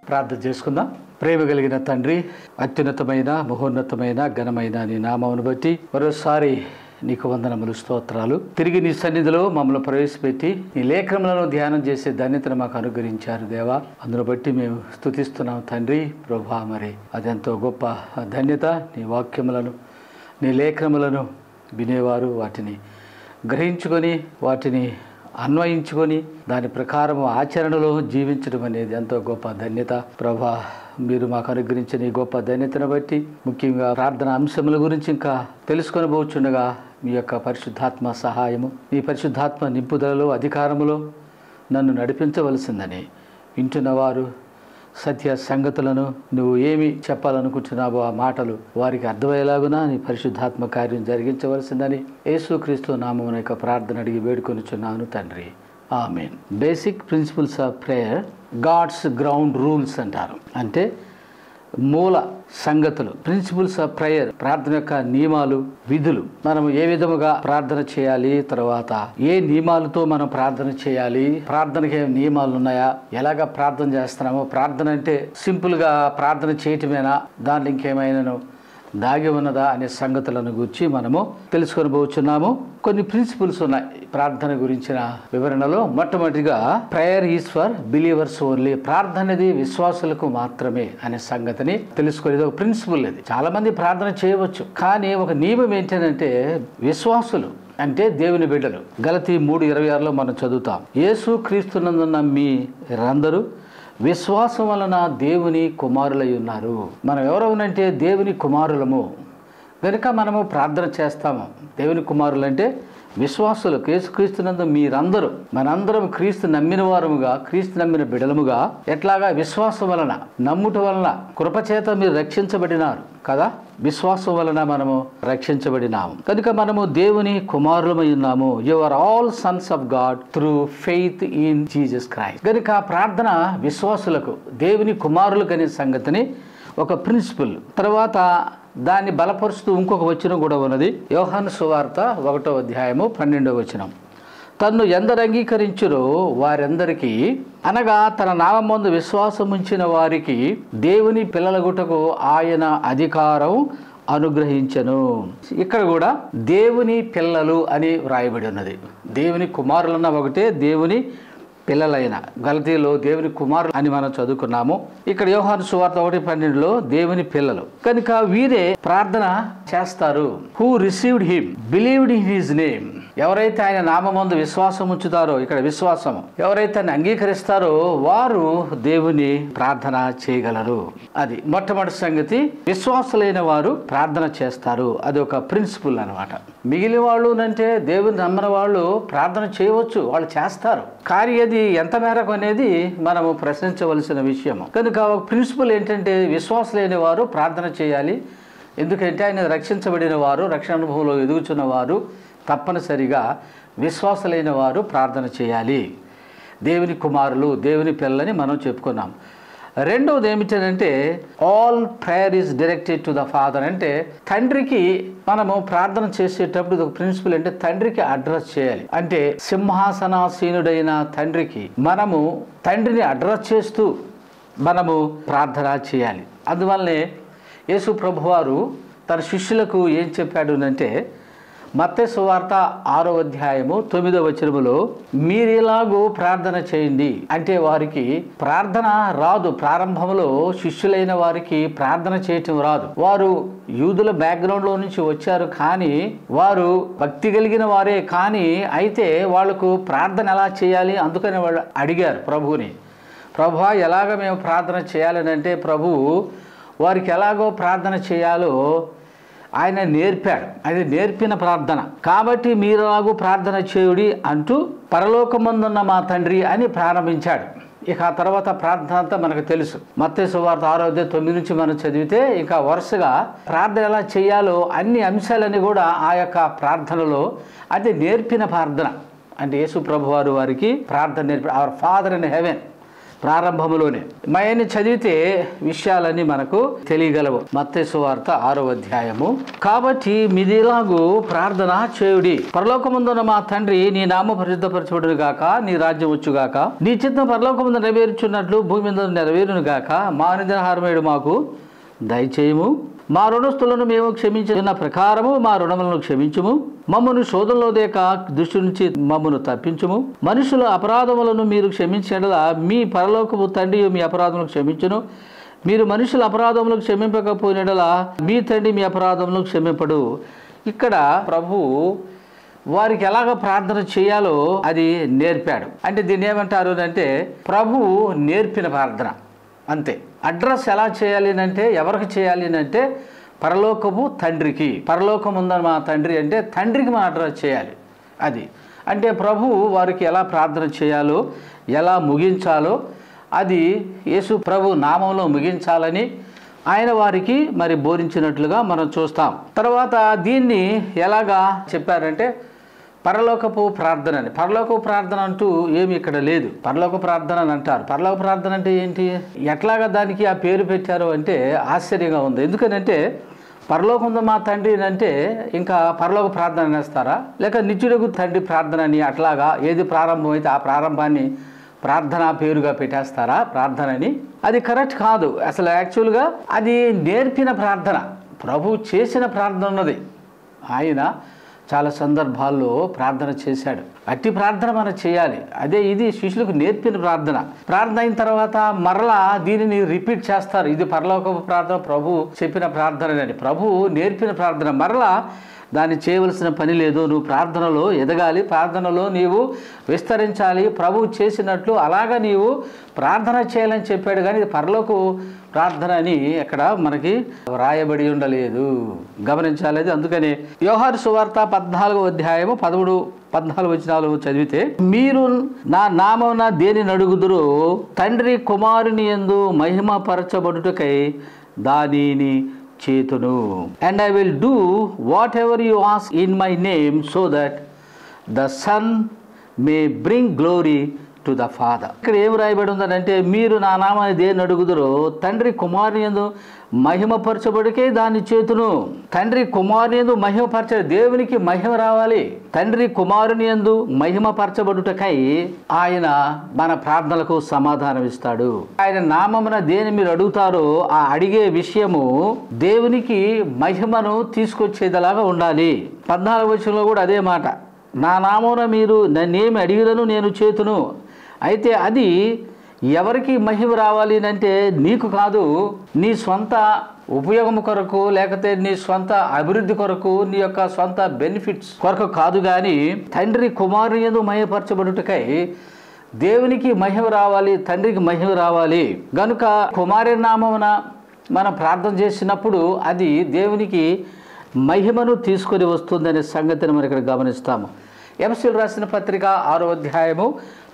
ప్రార్థన చేసుకుందాం. ప్రేమ కలిగిన తండ్రి, అత్యున్నతమైన మహోన్నతమైన ఘనమైన నీ నామమును బట్టి మరోసారి నీకు వందనములు, స్తోత్రాలు. తిరిగి నీ సన్నిధిలో మమ్మల్ని ప్రవేశపెట్టి నీ లేఖనములను ధ్యానం చేసే ధన్యతను మాకు అనుగ్రహించారు దేవా. అందును బట్టి మేము స్తుతిస్తున్నాం తండ్రి. ప్రభువా, మరి అదెంతో గొప్ప ధన్యత. నీ వాక్యములను నీ లేఖనములను వినేవారు వాటిని గ్రహించుకొని వాటిని అన్వయించుకొని దాని ప్రకారం ఆచరణలో జీవించడం అనేది ఎంతో గొప్ప ధన్యత. ప్రభా, మీరు మాకు అనుగ్రహించిన ఈ గొప్ప ధన్యతను బట్టి ముఖ్యంగా ప్రార్థన అంశముల గురించి ఇంకా తెలుసుకొని పోవచ్చుండగా మీ యొక్క పరిశుద్ధాత్మ సహాయము, మీ పరిశుద్ధాత్మ నింపుదలలో అధికారములో నన్ను నడిపించవలసిందని వింటున్నవారు సత్య సంగతులను నువ్వు ఏమి చెప్పాలనుకుంటున్నావో ఆ మాటలు వారికి అర్థమయ్యేలాగునా నీ పరిశుద్ధాత్మ కార్యం జరిగించవలసిందని యేసుక్రీస్తు నామమున యొక్క ప్రార్థన అడిగి వేడుకొనుచున్నాను తండ్రి. Amen. Basic principles of prayer, God's ground rules అంటారు. అంటే మూల సంగతులు, ప్రిన్సిపల్స్ ఆఫ్ ప్రేయర్, ప్రార్థన యొక్క నియమాలు, విధులు. మనం ఏ విధముగా ప్రార్థన చేయాలి, తర్వాత ఏ నియమాలతో మనం ప్రార్థన చేయాలి, ప్రార్థనకి ఏం నియమాలు ఉన్నాయా, ఎలాగ ప్రార్థన చేస్తున్నామో, ప్రార్థన అంటే సింపుల్గా ప్రార్థన చేయటమేనా, దాంట్లో ఇంకేమైనాను దాగి ఉన్నదా అనే సంగతులను గురించి మనము తెలుసుకొని పోతున్నాము. కొన్ని ప్రిన్సిపల్స్ ఉన్నాయి ప్రార్థన గురించిన వివరణలో. మొట్టమొదటిగా prayer is for believers only, ప్రార్థన అనేది విశ్వాసులకు మాత్రమే అనే సంగతిని తెలుసుకునేది ఒక ప్రిన్సిపల్. ఇది చాలా మంది ప్రార్థన చేయవచ్చు, కానీ ఒక నియమం ఏంటంటే విశ్వాసులు అంటే దేవుని బిడ్డలు. గలతీ 3:26 మనం చదువుతాం, యేసు క్రీస్తునందున్న మీరందరూ విశ్వాసం వలన దేవుని కుమారులై ఉన్నారు. మనం ఎవరవునంటే దేవుని కుమారులము కనుక మనము ప్రార్థన చేస్తాము. దేవుని కుమారులు అంటే విశ్వాసులు. యేసుక్రీస్తునందు మీరందరూ, మనందరం క్రీస్తు నమ్మిన వారముగా, క్రీస్తు నమ్మిన బిడలముగా, ఎట్లాగా విశ్వాసం వలన, నమ్ముట వలన, కృపచేత మీరు రక్షించబడినారు కదా, విశ్వాసం వలన మనము రక్షించబడినాము కనుక మనము దేవుని కుమారులమై ఉన్నాము. You are all sons of God through faith in Jesus Christ. కనుక ప్రార్థన విశ్వాసులకు, దేవుని కుమారులకు అనే సంగతిని ఒక ప్రిన్సిపల్. తర్వాత దాన్ని బలపరుస్తూ ఇంకొక వచనం కూడా ఉన్నది. యోహాను సువార్త 1:12 తన్ను ఎందరు అంగీకరించురో వారందరికీ, అనగా తన నామమందు విశ్వాసం ఉంచిన వారికి దేవుని పిల్లలగుటకు ఆయన అధికారం అనుగ్రహించను. ఇక్కడ కూడా దేవుని పిల్లలు అని వ్రాయబడి ఉన్నది. దేవుని కుమారులన్న ఒకటే, దేవుని పిల్లలైన గలతీలో దేవుని కుమారులు అని మనం చదువుకున్నాము. ఇక్కడ యోహాను సువార్త 1:12 దేవుని పిల్లలు కనుక వీరే ప్రార్థన చేస్తారు. Who received him believed in his name, ఎవరైతే ఆయన నామమందు విశ్వాసం ఉంచుతారో, ఇక్కడ విశ్వాసము, ఎవరైతే ఆయన అంగీకరిస్తారో వారు దేవుని ప్రార్థన చేయగలరు. అది మొట్టమొదటి సంగతి. విశ్వాసులైన వారు ప్రార్థన చేస్తారు, అది ఒక ప్రిన్సిపల్ అనమాట. మిగిలిన వాళ్ళు అంటే దేవుని నమ్మని వాళ్ళు ప్రార్థన చేయవచ్చు, వాళ్ళు చేస్తారు, కానీ అది ఎంత మేరకు అనేది మనము ప్రశ్నించవలసిన విషయం. కనుక ఒక ప్రిన్సిపల్ ఏంటంటే విశ్వాసులైన వారు ప్రార్థన చేయాలి. ఎందుకంటే ఆయన రక్షించబడిన వారు, రక్షణ అనుభవంలో ఎదుగుతున్న వారు తప్పనిసరిగా విశ్వాసులైన వారు ప్రార్థన చేయాలి. దేవుని కుమారులు, దేవుని పిల్లలని మనం చెప్పుకున్నాం. రెండవది ఏమిటంటే all prayer is directed to the father. అంటే తండ్రికి మనము ప్రార్థన చేసేటప్పుడు ఒక ప్రిన్సిపల్ అంటే తండ్రికి అడ్రస్ చేయాలి. అంటే సింహాసనాసీనుడైన తండ్రికి మనము తండ్రిని అడ్రస్ చేస్తూ మనము ప్రార్థన చేయాలి. అందువల్లనే యేసు ప్రభువారు తన శిష్యులకు ఏం చెప్పాడు అంటే, మత్తయి సువార్త 6:9 మీరు ఇలాగూ ప్రార్థన చేయండి. అంటే వారికి ప్రార్థన రాదు. ప్రారంభంలో శిష్యులైన వారికి ప్రార్థన చేయటం రాదు. వారు యూదుల బ్యాక్గ్రౌండ్లో నుంచి వచ్చారు, కానీ వారు భక్తి కలిగిన వారే. కానీ అయితే వాళ్లకు ప్రార్థన ఎలా చేయాలి అందుకని వాళ్ళు అడిగారు ప్రభువుని, ప్రభువా ఎలాగ మేము ప్రార్థన చేయాలని. అంటే ప్రభువు వారికి ఎలాగో ప్రార్థన చేయాలో ఆయన నేర్పాడు. అది నేర్పిన ప్రార్థన. కాబట్టి మీరులాగూ ప్రార్థన చేయుడి అంటూ పరలోకమందున్న మా తండ్రి అని ప్రారంభించాడు. ఇక ఆ తర్వాత ప్రార్థన అంతా మనకు తెలుసు. మత్తయి సువార్త 6:9 మనం చదివితే ఇంకా వరుసగా ప్రార్థన ఎలా చేయాలో అన్ని అంశాలన్నీ కూడా ఆ యొక్క ప్రార్థనలో అది నేర్పిన ప్రార్థన. అంటే యేసు ప్రభు వారికి ప్రార్థన నేర్పి, అవర్ ఫాదర్ ఇన్ హెవెన్, ప్రారంభంలోనే మయన్ని చదివితే విషయాలన్నీ మనకు తెలియగలవు. మత్తయి సువార్త 6వ అధ్యాయము. కాబట్టి మీదిలాగు ప్రార్థన చేయుడి, పరలోకమందున్న మా తండ్రి, నీ నామము పరిశుద్ధపరచబడును గాక, నీ రాజ్యం వచ్చుగాక, నీ చిత్తం పరలోకమందు నెరవేర్చున్నట్లు భూమి మీద నెరవేరును గాక, మా అనుదినహారమేడు మాకు దయచేయము, మా రుణస్థులను మేము క్షమించిన ప్రకారము మా రుణములను క్షమించుము, మమ్మను శోధనలో దేక దృష్టి నుంచి మమ్మను తప్పించుము, మనుషుల అపరాధములను మీరు క్షమించినట్లా మీ పరలోకపు తండ్రి మీ అపరాధములను క్షమించును, మీరు మనుషుల అపరాధములకు క్షమింపకపోయినట్లా మీ తండ్రి మీ అపరాధములను క్షమింపడు. ఇక్కడ ప్రభు వారికి ఎలాగ ప్రార్థన చేయాలో అది నేర్పాడు. అంటే దీన్ని ఏమంటారు అంటే ప్రభు నేర్పిన ప్రార్థన అంతే. అడ్రస్ ఎలా చేయాలి అంటే ఎవరికి చేయాలి అంటే పరలోకపు తండ్రికి. పరలోకం ఉందని మా తండ్రి అంటే తండ్రికి మనం అడ్రస్ చేయాలి. అది అంటే ప్రభు వారికి ఎలా ప్రార్థన చేయాలో ఎలా ముగించాలో అది యేసు ప్రభు నామంలో ముగించాలని ఆయన వారికి మరి బోధించినట్లుగా మనం చూస్తాం. తర్వాత దీన్ని ఎలాగా చెప్పారంటే పరలోకపు ప్రార్థన అని. పరలోకపు ప్రార్థన అంటూ ఏమి ఇక్కడ లేదు. పరలోక ప్రార్థన అని అంటారు. పరలోక ప్రార్థన అంటే ఏంటి, ఎట్లాగా దానికి ఆ పేరు పెట్టారు అంటే ఆశ్చర్యంగా ఉంది. ఎందుకనంటే పరలోకం మా తండ్రి అంటే ఇంకా పరలోక ప్రార్థన అనేస్తారా, లేక నిత్యుడగు తండ్రి ప్రార్థన అని అట్లాగా ఏది ప్రారంభమైతే ఆ ప్రారంభాన్ని ప్రార్థన పేరుగా పెట్టేస్తారా ప్రార్థనని? అది కరెక్ట్ కాదు. అసలు యాక్చువల్గా అది నేర్పిన ప్రార్థన, ప్రభు చేసిన ప్రార్థన ఉన్నది. ఆయన చాలా సందర్భాల్లో ప్రార్థన చేశాడు. అట్టి ప్రార్థన మనం చేయాలి. అదే ఇది శిష్యులకు నేర్పిన ప్రార్థన. ప్రార్థన అయిన తర్వాత మరలా దీనిని రిపీట్ చేస్తారు. ఇది పరలోకపు ప్రార్థన, ప్రభు చెప్పిన ప్రార్థన అని. ప్రభు నేర్పిన ప్రార్థన మరలా దాన్ని చేయవలసిన పని లేదు. నువ్వు ప్రార్థనలో ఎదగాలి, ప్రార్థనలో నీవు విస్తరించాలి, ప్రభువు చేసినట్లు అలాగా నీవు ప్రార్థన చేయాలని చెప్పాడు. కానీ ఇది పరలోక ప్రార్థన అని ఎక్కడ మనకి రాయబడి ఉండలేదు, గమనించాలి. అందుకని యోహాను సువార్త 14వ అధ్యాయము 13-14 వచనాలు చదివితే, మీరు నా నామమున దేనిని అడుగుదురో తండ్రి కుమారుని యందు మహిమ పరచబడుటకై దానిని చేతును. And I will do whatever you ask in my name so that the son may bring glory to the father. ఇక్కడ ఏం రాయబడి ఉందంటే మీరు నా నామాన్ని దేని అడుగుదురో తండ్రి కుమారుని యందు మహిమపరచబడికే దాన్ని చేతును. తండ్రి కుమారుని యందు మహిమపరచ, దేవునికి మహిమ రావాలి. తండ్రి కుమారుని యందు మహిమపరచబడుటకై ఆయన మన ప్రార్థనలకు సమాధానం ఇస్తాడు. ఆయన నామమున దేని మీరు అడుగుతారో ఆ అడిగే విషయము దేవునికి మహిమను తీసుకొచ్చేదిలాగా ఉండాలి. 14వ వచనంలో కూడా అదే మాట, నా నామమున మీరు నన్నేమి అడిగిరను నేను చేతును. అయితే అది ఎవరికి మహిమ రావాలి అంటే నీకు కాదు, నీ సొంత ఉపయోగం కొరకు, లేకపోతే నీ సొంత అభివృద్ధి కొరకు, నీ యొక్క సొంత బెనిఫిట్స్ కొరకు కాదు. కానీ తండ్రి కుమారుని యందు మహిమపరచబడుటకై దేవునికి మహిమ రావాలి, తండ్రికి మహిమ రావాలి. గనుక కుమారుని నామమున మనం ప్రార్థన చేసినప్పుడు అది దేవునికి మహిమను తీసుకొని వస్తుందనే సంగతిని మనం ఇక్కడ గమనిస్తాము. ఎఫెసీయులకు రాసిన పత్రిక 6వ అధ్యాయము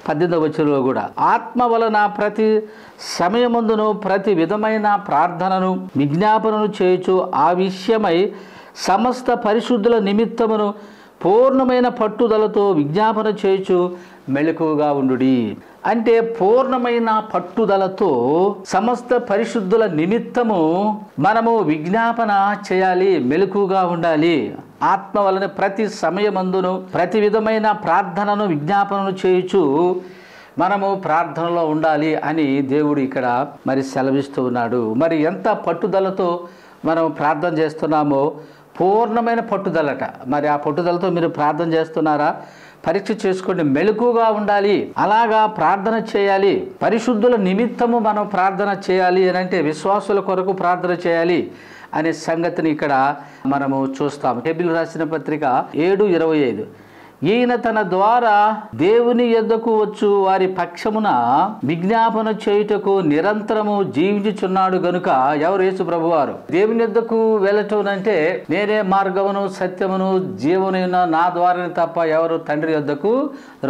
18వ వచనంలో కూడా ఆత్మ వలన ప్రతి సమయమందును ప్రతి విధమైన ప్రార్థనను విజ్ఞాపనను చేయుచు ఆ విషయమై సమస్త పరిశుద్ధుల నిమిత్తమును పూర్ణమైన పట్టుదలతో విజ్ఞాపన చేయుచు మెలకువగా ఉండుడి. అంటే పూర్ణమైన పట్టుదలతో సమస్త పరిశుద్ధుల నిమిత్తము మనము విజ్ఞాపన చేయాలి, మెలకువగా ఉండాలి. ఆత్మ వలన ప్రతి సమయమందును ప్రతి విధమైన ప్రార్థనను విజ్ఞాపనను చేయుచు మనము ప్రార్థనలో ఉండాలి అని దేవుడు ఇక్కడ మరి సెలవిస్తూ ఉన్నాడు. మరి ఎంత పట్టుదలతో మనం ప్రార్థన చేస్తున్నామో, పూర్ణమైన పట్టుదలట. మరి ఆ పట్టుదలతో మీరు ప్రార్థన చేస్తున్నారా? పరీక్ష చేసుకోండి. మెలకుగా ఉండాలి, అలాగా ప్రార్థన చేయాలి. పరిశుద్ధుల నిమిత్తము మనం ప్రార్థన చేయాలి అని అంటే విశ్వాసుల కొరకు ప్రార్థన చేయాలి అనే సంగతిని ఇక్కడ మనము చూస్తాం. హెబ్రీయులకు రాసిన పత్రిక 7:25 ఈయన తన ద్వారా దేవుని యొద్దకు వచ్చు వారి పక్షమున విజ్ఞాపన చేయుటకు నిరంతరము జీవించుచున్నాడు గనుక. ఎవరు? యేసు ప్రభువారు. దేవుని యొద్దకు వెళ్ళటం అంటే నేనే మార్గమును సత్యమును జీవమును, నా ద్వారానే తప్ప ఎవరు తండ్రి యొద్దకు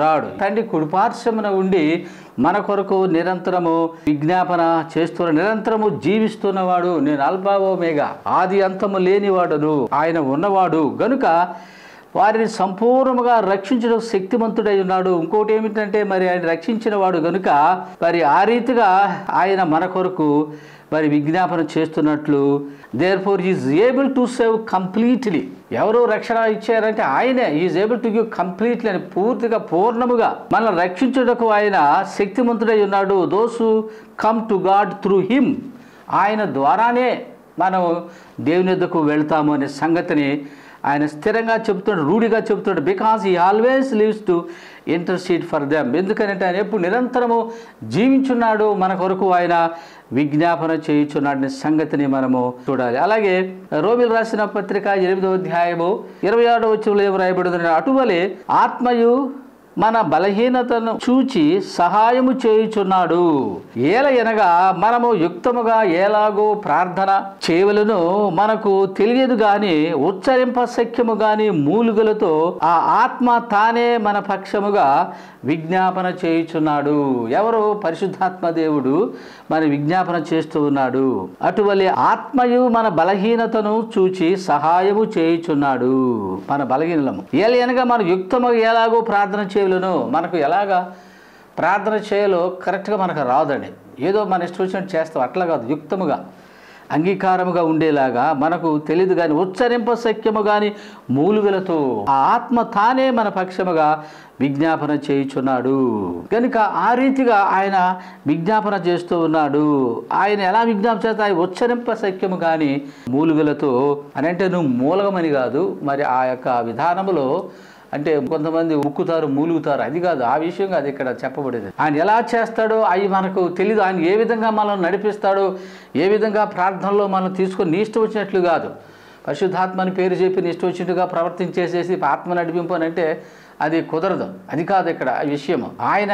రాడు. తండ్రి కుడిపార్శ్వమున ఉండి మన కొరకు నిరంతరము విజ్ఞాపన చేస్తున్న, నిరంతరము జీవిస్తున్నవాడు. నేను అల్ఫా ఓమేగా, ఆది అంతము లేనివాడును, ఆయన ఉన్నవాడు గనుక వారిని సంపూర్ణముగా రక్షించడం శక్తిమంతుడై ఉన్నాడు. ఇంకోటి ఏమిటంటే మరి ఆయన రక్షించిన వాడు కనుక మరి ఆ రీతిగా ఆయన మన కొరకు మరి విజ్ఞాపన చేస్తున్నట్లు therefore is able to save completely. ఎవరు రక్షణ ఇచ్చారంటే ఆయనే. Is able to give completely అని పూర్తిగా పూర్ణముగా మనల్ని రక్షించుటకు ఆయన శక్తిమంతుడై ఉన్నాడు. Those who come to God through him. ఆయన ద్వారానే మనం దేవుని యొద్దకు వెళ్తాము అనే సంగతిని ఆయన స్థిరంగా చెబుతున్నాడు, రూఢిగా చెబుతున్నాడు. Because he always lives to intercede for them. ఎందుకంటే ఆయన ఎప్పుడు నిరంతరము జీవించున్నాడు, మన కొరకు ఆయన విజ్ఞాపన చేయుచున్నాడనే సంగతిని మనము చూడాలి. అలాగే రోమిలు రాసిన పత్రిక 8వ అధ్యాయము 26వ వచనంలో ఏం రాయబడింది? అటువలే ఆత్మయు మన బలహీనతను చూచి సహాయము చేయుచున్నాడు. ఏలయనగా మనము యుక్తముగా ఎలాగో ప్రార్థన చేయవలెనో మనకు తెలియదు గాని ఉచ్చరింప శక్యము గాని మూలుగులతో ఆ ఆత్మ తానే మన పక్షముగా విజ్ఞాపన చేయుచున్నాడు. ఎవరు? పరిశుద్ధాత్మ దేవుడు మన విజ్ఞాపన చేస్తూ ఉన్నాడు. అటువలే ఆత్మయు మన బలహీనతను చూచి సహాయము చేయుచున్నాడు. మన బలహీనలము ఏలయనగా మనం యుక్తముగా ఎలాగో ప్రార్థన చేయవలెనో. మనకు ఎలాగా ప్రార్థన చేయాలో కరెక్ట్గా మనకు రాదండి. ఏదో మన ఇష్టం వచ్చినట్టు చేస్తాం, అట్లా కాదు. యుక్తముగా అంగీకారముగా ఉండేలాగా మనకు తెలియదు కానీ ఉచ్చరింప శక్యము కానీ మూలుగులతో ఆ ఆత్మ తానే మన పక్షముగా విజ్ఞాపన చేయుచున్నాడు. కనుక ఆ రీతిగా ఆయన విజ్ఞాపన చేస్తూ ఉన్నాడు. ఆయన ఎలా విజ్ఞాపన చేస్తా? ఉచ్చరింప శక్యము కానీ మూలుగులతో అని అంటే నువ్వు మూలగమని కాదు, మరి ఆ యొక్క విధానములో అంటే కొంతమంది ఉక్కుతారు, మూలుగుతారు, అది కాదు, ఆ విషయం కాదు ఇక్కడ చెప్పబడేది. ఆయన ఎలా చేస్తాడో అవి మనకు తెలీదు. ఆయన ఏ విధంగా మనం నడిపిస్తాడో, ఏ విధంగా ప్రార్థనలో మనం తీసుకొని నీ ఇష్టం వచ్చినట్లు కాదు. పరిశుద్ధాత్మని పేరు చెప్పి నీ ఇష్టం వచ్చినట్టుగా ప్రవర్తించేసేసి ఆత్మ నడిపింపు అని అంటే అది కుదరదు. అది కాదు ఇక్కడ విషయము. ఆయన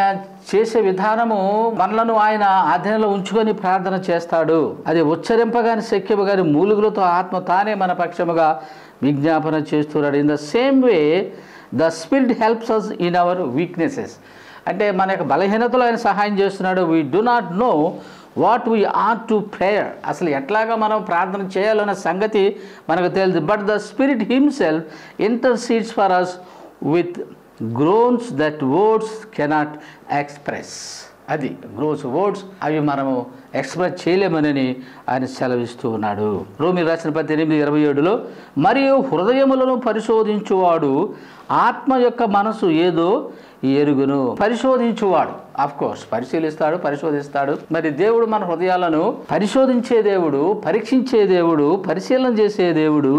చేసే విధానము మనలను ఆయన ఆధీనంలో ఉంచుకొని ప్రార్థన చేస్తాడు. అది ఉచ్చరింపగాని శక్యము గాని మూలుగులతో ఆత్మ తానే మన పక్షముగా విజ్ఞాపన చేస్తున్నాడు. In the same way the spirit helps us in our weaknesses. అంటే మన యొక్క బలహీనతలో ఆయన సహాయం చేస్తున్నాడు. We do not know what we are to prayer. అసలు ఎట్లాగా మనం ప్రార్థన చేయాలన్న సంగతి మనకు తెలియదు. But the spirit himself intercedes for us with groans that words cannot express. అది గ్రోస్ వర్డ్స్ అవి మనము ఎక్స్ప్రెస్ చేయలేమని ఆయన సెలవిస్తూ ఉన్నాడు. రోమిలు రాసిన 8:27లో మరియు హృదయములను పరిశోధించువాడు ఆత్మ యొక్క మనసు ఏదో ఎరుగును. పరిశోధించువాడు కోర్స్ పరిశోధిస్తాడు. మరి దేవుడు మన హృదయాలను పరిశోధించే దేవుడు, పరీక్షించే దేవుడు, పరిశీలన చేసే దేవుడు.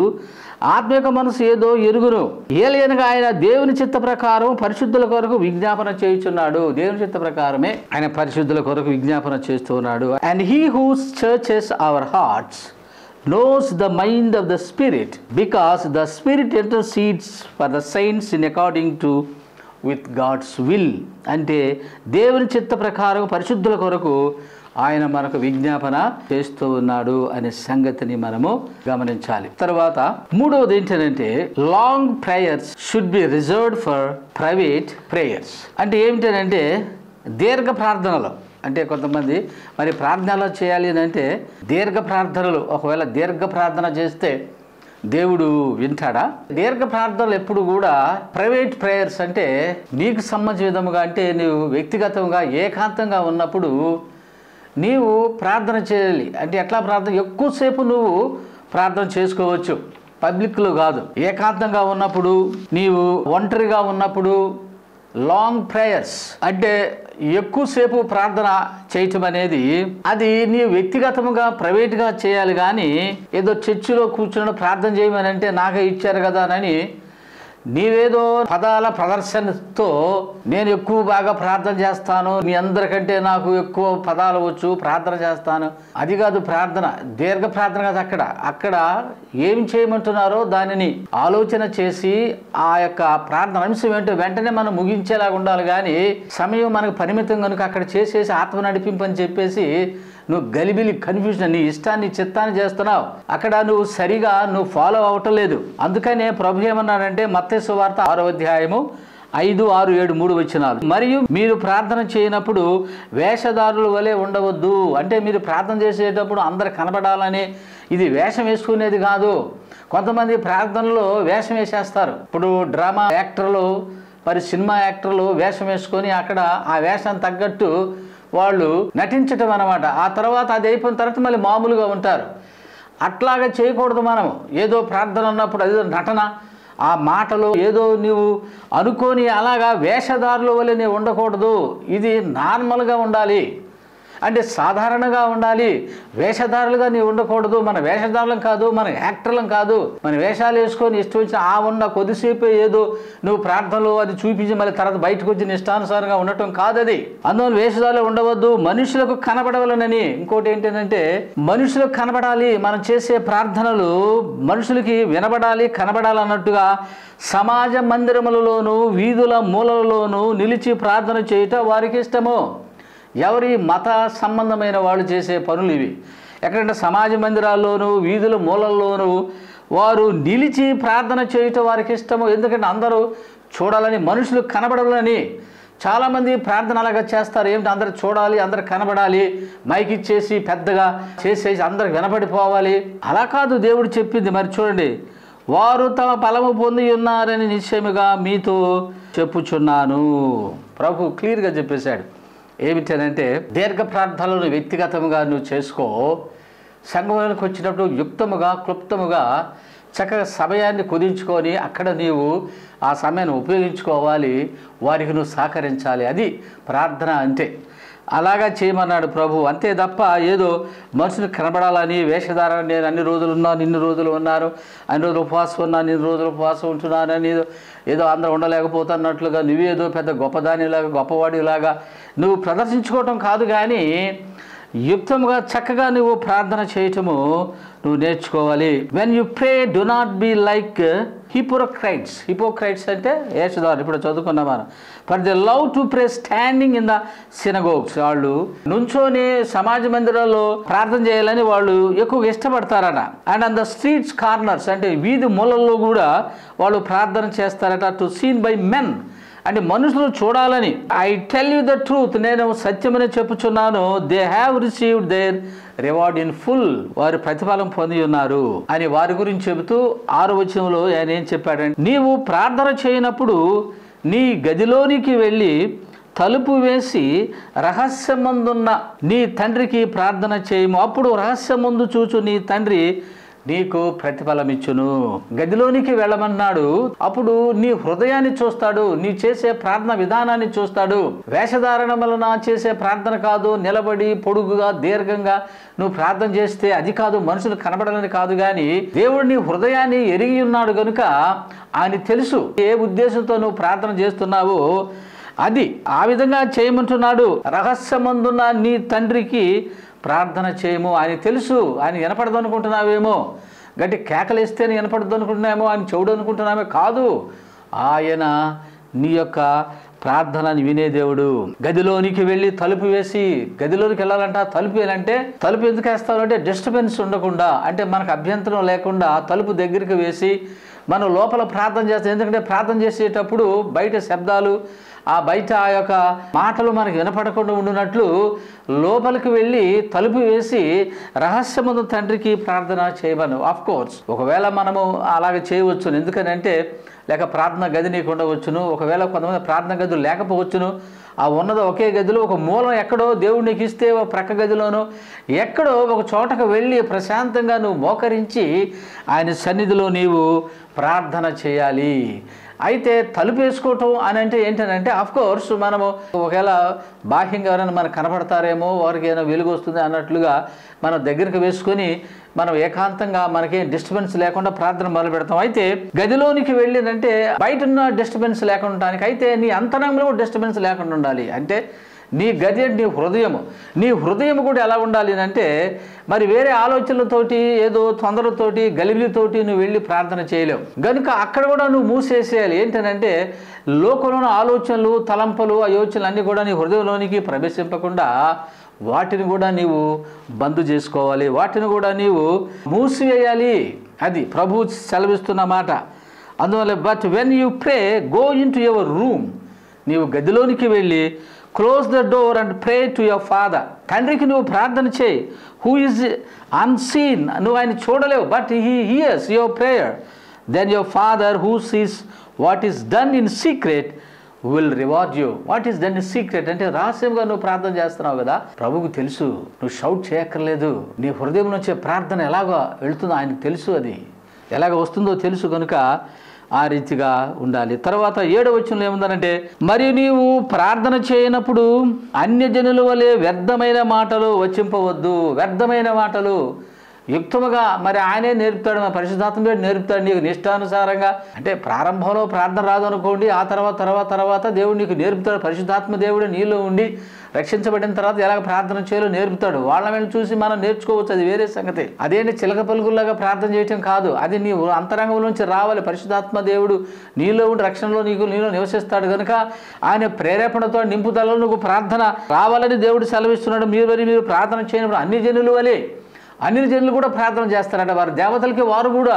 ఆత్మిక మనసు ఏదో ఎరుగును. ఏలయనగా ఆయన దేవుని చిత్త ప్రకారం పరిశుద్ధుల కొరకు విజ్ఞాపన చేయుచున్నాడు. దేవుని చిత్త ప్రకారమే ఆయన పరిశుద్ధుల కొరకు విజ్ఞాపన చేస్తూ ఉన్నాడు. And he who searches our hearts knows the mind of the Spirit, because the Spirit intercedes for the saints in according to with God's will. అంటే దేవుని చిత్త ప్రకారం పరిశుద్ధుల కొరకు ఆయన మనకు విజ్ఞాపన చేస్తూ ఉన్నాడు అనే సంగతిని మనము గమనించాలి. తర్వాత మూడవది ఏంటంటే long prayers should be reserved for private prayers. అంటే ఏమిటంటే దీర్ఘ ప్రార్థనలు. అంటే కొంతమంది మరి ప్రార్థనలు చేయాలి అని అంటే దీర్ఘ ప్రార్థనలు, ఒకవేళ దీర్ఘ ప్రార్థన చేస్తే దేవుడు వింటాడా? దీర్ఘ ప్రార్థనలు ఎప్పుడు కూడా ప్రైవేట్ ప్రేయర్స్ అంటే నీకు సంబంధించిన విధముగా, అంటే నువ్వు వ్యక్తిగతంగా ఏకాంతంగా ఉన్నప్పుడు నీవు ప్రార్థన చేయాలి. అంటే ఎట్లా ప్రార్థన? ఎక్కువసేపు నువ్వు ప్రార్థన చేసుకోవచ్చు, పబ్లిక్లో కాదు. ఏకాంతంగా ఉన్నప్పుడు, నీవు ఒంటరిగా ఉన్నప్పుడు లాంగ్ ప్రేయర్స్ అంటే ఎక్కువసేపు ప్రార్థన చేయటం అనేది అది నీ వ్యక్తిగతంగా ప్రైవేట్గా చేయాలి. కానీ ఏదో చర్చిలో కూర్చుని ప్రార్థన చేయమని అంటే నాకే ఇచ్చారు కదా అని నీవేదో పదాల ప్రదర్శనతో నేను ఎక్కువ బాగా ప్రార్థన చేస్తాను, మీ అందరికంటే నాకు ఎక్కువ పదాలు వచ్చు, ప్రార్థన చేస్తాను, అది కాదు ప్రార్థన. దీర్ఘ ప్రార్థన కాదు. అక్కడ ఏం చేయమంటున్నారో దానిని ఆలోచన చేసి ఆ యొక్క ప్రార్థన అంశం ఏంటో వెంటనే మనం ముగించేలాగా ఉండాలి. కానీ సమయం మనకు పరిమితం కనుక అక్కడ చేసేసి ఆత్మ నడిపింపని చెప్పేసి నువ్వు గలిబిలి కన్ఫ్యూజన్, నీ ఇష్టాన్ని చిత్తాన్ని చేస్తున్నావు. అక్కడ నువ్వు సరిగా ఫాలో అవ్వటం లేదు. అందుకనే ప్రభు ఏమన్నాడంటే మత్తయి సువార్త 6వ అధ్యాయము 5, 6, 7, 3 వచనాలు. మరియు మీరు ప్రార్థన చేయనప్పుడు వేషధారుల వలె ఉండవద్దు. అంటే మీరు ప్రార్థన చేసేటప్పుడు అందరు కనబడాలని, ఇది వేషం వేసుకునేది కాదు. కొంతమంది ప్రార్థనలో వేషం వేసేస్తారు. ఇప్పుడు డ్రామా యాక్టర్లు, మరి సినిమా యాక్టర్లు వేషం వేసుకొని అక్కడ ఆ వేషానికి తగ్గట్టు వాళ్ళు నటించటం అన్నమాట. ఆ తర్వాత అది అయిపోయిన తర్వాత మళ్ళీ మామూలుగా ఉంటారు. అట్లాగా చేయకూడదు. మనము ఏదో ప్రార్థన అన్నప్పుడు అదేదో నటన, ఆ మాటలు ఏదో నీవు అనుకొని అలాగా వేషధారుల వల్ల నీవు ఉండకూడదు. ఇది నార్మల్గా ఉండాలి, అంటే సాధారణంగా ఉండాలి. వేషధారులుగా నీవు ఉండకూడదు. మన వేషధారులం కాదు, మన యాక్టర్లం కాదు. మన వేషాలు వేసుకొని ఇష్టం వచ్చిన ఉన్న కొద్దిసేపు ఏదో నువ్వు ప్రార్థనలు అది చూపించి మళ్ళీ తర్వాత బయటకు వచ్చి ఇష్టానుసారంగా ఉండటం కాదు అది. అందువల్ల వేషధారులు ఉండవద్దు, మనుషులకు కనబడవలనని. ఇంకోటి ఏంటంటే మనుషులకు కనబడాలి. మనం చేసే ప్రార్థనలు మనుషులకి వినబడాలి, కనబడాలన్నట్టుగా సమాజ మందిరములలోనూ వీధుల మూలలలోనూ నిలిచి ప్రార్థన చేయటం వారికి ఇష్టము. ఎవరి మత సంబంధమైన వాళ్ళు చేసే పనులు ఇవి. ఎక్కడంటే సమాజ మందిరాల్లోనూ వీధుల మూలల్లోనూ వారు నిలిచి ప్రార్థన చేయటం వారికి ఇష్టము. ఎందుకంటే అందరూ చూడాలని, మనుషులు కనబడాలని. చాలామంది ప్రార్థన అలాగా చేస్తారు. ఏమిటి, అందరు చూడాలి, అందరు కనబడాలి, మైక్ ఇచ్చేసి పెద్దగా చేసేసి అందరికి వినపడిపోవాలి. అలా కాదు దేవుడు చెప్పింది. మరి చూడండి, వారు తమ ఫలము పొంది ఉన్నారని నిశ్చయముగా మీతో చెప్పుచున్నాను. ప్రభు క్లియర్గా చెప్పేశాడు. ఏమిటనంటే దీర్ఘ ప్రార్థనలను వ్యక్తిగతంగా నువ్వు చేసుకో. సంఘంలోకి వచ్చినప్పుడు యుక్తముగా క్లుప్తముగా చక్కగా సమయాన్ని కుదించుకొని అక్కడ నీవు ఆ సమయాన్ని ఉపయోగించుకోవాలి. వారికి నువ్వు సహకరించాలి. అది ప్రార్థన అంటే. అలాగా చేయమన్నాడు ప్రభు. అంతే తప్ప ఏదో మనుషులు కనబడాలని వేషధారణ, నేను అన్ని రోజులు ఉన్నాను, ఇన్ని రోజులు ఉన్నాను, అన్ని రోజులు ఉపవాసం ఉన్నాను, ఇన్ని రోజులు ఉపవాసం ఉంటున్నానని ఏదో అందరూ ఉండలేకపోతున్నట్లుగా నువ్వేదో పెద్ద గొప్పదానిలాగా గొప్పవాడిలాగా నువ్వు ప్రదర్శించుకోవటం కాదు, కానీ యుక్తంగా చక్కగా నువ్వు ప్రార్థన చేయటము నువ్వు నేర్చుకోవాలి. When you pray do not be like hypocrites. Hypocrites అంటే వేషధారులు. ఇప్పుడు చదువుకున్నాం మనం. For the love to pray standing in the synagogues. వాళ్ళు నుంచోని సమాజ మందిరాల్లో ప్రార్థన చేయాలని వాళ్ళు ఎక్కువగా ఇష్టపడతారట. And on the streets corners, అంటే వీధి మూలల్లో కూడా వాళ్ళు ప్రార్థన చేస్తారట. టు సీన్ బై మెన్, అంటే మనుషులు చూడాలని. I tell you the truth, నేను సత్యమని చెప్పుచున్నాను, they have received their reward in full. వారు ప్రతిఫలం పొంది ఉన్నారు అని వారి గురించి చెబుతూ 6వ వచనంలో ఆయన ఏం చెప్పాడంటే, నీవు ప్రార్థన చేయనప్పుడు నీ గదిలోనికి వెళ్ళి తలుపు వేసి రహస్యమందున్న నీ తండ్రికి ప్రార్థన చేయము. అప్పుడు రహస్యమందు చూచు నీ తండ్రి నీకు ప్రతిఫలమిచ్చును. గదిలోనికి వెళ్ళమన్నాడు. అప్పుడు నీ హృదయాన్ని చూస్తాడు, నీ చేసే ప్రార్థన విధానాన్ని చూస్తాడు. వేషధారణ వలన చేసే ప్రార్థన కాదు, నిలబడి పొడుగుగా దీర్ఘంగా నువ్వు ప్రార్థన చేస్తే అది కాదు, మనుషులు కనబడాలని కాదు. కానీ దేవుడు నీ హృదయాన్ని ఎరిగి ఉన్నాడు కనుక ఆయన తెలుసు ఏ ఉద్దేశంతో నువ్వు ప్రార్థన చేస్తున్నావో అది. ఆ విధంగా చేయమంటున్నాడు. రహస్యమందున్న నీ తండ్రికి ప్రార్థన చేయము. ఆయన తెలుసు. ఆయన వినపడదు అనుకుంటున్నావేమో, గట్టి కేకలేస్తే వినపడదు అనుకుంటున్నామో, ఆయన చెవుడు అనుకుంటున్నామే. కాదు, ఆయన నీ యొక్క ప్రార్థనని వినే దేవుడు. గదిలోనికి వెళ్ళి తలుపు వేసి, గదిలోనికి వెళ్ళాలంట తలుపు వేయాలంటే, తలుపు ఎందుకు వేస్తావు అంటే డిస్టర్బెన్స్ ఉండకుండా, అంటే మనకు అభ్యంతరం లేకుండా తలుపు దగ్గరికి వేసి మనం లోపల ప్రార్థన చేస్తాం. ఎందుకంటే ప్రార్థన చేసేటప్పుడు బయట శబ్దాలు, ఆ బయట ఆ యొక్క మాటలు మనకు వినపడకుండా ఉండినట్లు లోపలికి వెళ్ళి తలుపు వేసి రహస్యముందు తండ్రికి ప్రార్థన చేయమను. ఆఫ్ కోర్స్ ఒకవేళ మనము అలాగే చేయవచ్చును. ఎందుకనంటే లేక ప్రార్థన గది నీకు ఉండవచ్చును. ఒకవేళ కొంతమంది ప్రార్థన గదులు లేకపోవచ్చును. ఆ ఉన్నది ఒకే గదిలో ఒక మూలం ఎక్కడో దేవుడు నీకు ఇస్తే ఒక ప్రక్క గదిలోనో ఎక్కడో ఒక చోటకు వెళ్ళి ప్రశాంతంగా నువ్వు మోకరించి ఆయన సన్నిధిలో నీవు ప్రార్థన చేయాలి. అయితే తలుపు వేసుకోవటం అని అంటే ఏంటంటే కోర్స్ మనము ఒకవేళ బాహ్యంగా ఎవరైనా మనకు కనపడతారేమో, వారికి ఏమైనా వెలుగు వస్తుంది అన్నట్లుగా మనం దగ్గరికి వేసుకొని మనం ఏకాంతంగా మనకేం డిస్టర్బెన్స్ లేకుండా ప్రార్థన మొదలు పెడతాం. అయితే గదిలోనికి వెళ్ళినంటే బయట ఉన్న డిస్టర్బెన్స్ లేకుండా ఉండడానికి, అయితే నీ అంతరంగంలో డిస్టర్బెన్స్ లేకుండా ఉండాలి. అంటే నీ గది నీ హృదయము, నీ హృదయం కూడా ఎలా ఉండాలి అంటే మరి వేరే ఆలోచనలతోటి ఏదో తొందరతోటి గలిబిలితోటి నువ్వు వెళ్ళి ప్రార్థన చేయలేవు కనుక అక్కడ కూడా నువ్వు మూసేసేయాలి. ఏంటంటే లోకంలోని ఆలోచనలు, తలంపులు, ఆ యోచనలు అన్నీ కూడా నీ హృదయంలోనికి ప్రవేశింపకుండా వాటిని కూడా నీవు బంద్ చేసుకోవాలి, వాటిని కూడా నీవు మూసివేయాలి. అది ప్రభు సెలవిస్తున్న మాట. అందువల్ల but when you pray go in to your room, నీవు గదిలోనికి వెళ్ళి close the door and pray to your father, తండ్రికి నువ్వు ప్రార్థన చేయి. హూ ఈజ్ అన్సీన్, నువ్వు ఆయన చూడలేవు, but he hears your prayer. Then your father who sees what is done in secret will reward you. What is done in secret అంటే రహస్యంగా నువ్వు ప్రార్థన చేస్తున్నావు కదా, ప్రభువుకు తెలుసు. నువ్వు షౌట్ చేయక్కర్లేదు, నీ హృదయం నుంచే ప్రార్థన ఎలాగో వెళుతుందో ఆయనకు తెలుసు, అది ఎలాగ వస్తుందో తెలుసు, కనుక ఆ రీతిగా ఉండాలి. తర్వాత 7వ వచనంలో ఏముందనంటే, మరియు నీవు ప్రార్థన చేయనప్పుడు అన్యజనుల వలె వ్యర్థమైన మాటలు వచింపవద్దు. వ్యర్థమైన మాటలు యుక్తముగా మరి ఆయనే నేర్పుతాడు, మన పరిశుద్ధాత్మ నేర్పుతాడు నీకు నిష్టానుసారంగా. అంటే ప్రారంభంలో ప్రార్థన రాదు అనుకోండి, ఆ తర్వాత దేవుడు నీకు నేర్పుతాడు. పరిశుద్ధాత్మ దేవుడు నీలో ఉండి రక్షించబడిన తర్వాత ఎలాగ ప్రార్థన చేయాలో నేర్పుతాడు. వాళ్ళ వెళ్ళి చూసి మనం నేర్చుకోవచ్చు, అది వేరే సంగతి. అదేంటి చిలక పలుకుల్లాగా ప్రార్థన చేయటం కాదు, అది నీ అంతరంగం నుంచి రావాలి. పరిశుద్ధాత్మ దేవుడు నీలో ఉండి రక్షణలో నీలో నివసిస్తాడు కనుక ఆయన ప్రేరేపణతో నింపుదలలో నువ్వు ప్రార్థన రావాలని దేవుడు సెలవిస్తున్నాడు. మీరు ప్రార్థన చేయనప్పుడు అన్ని జనులు వలె, అన్ని జనులు కూడా ప్రార్థన చేస్తారట. వారి దేవతలకి వారు కూడా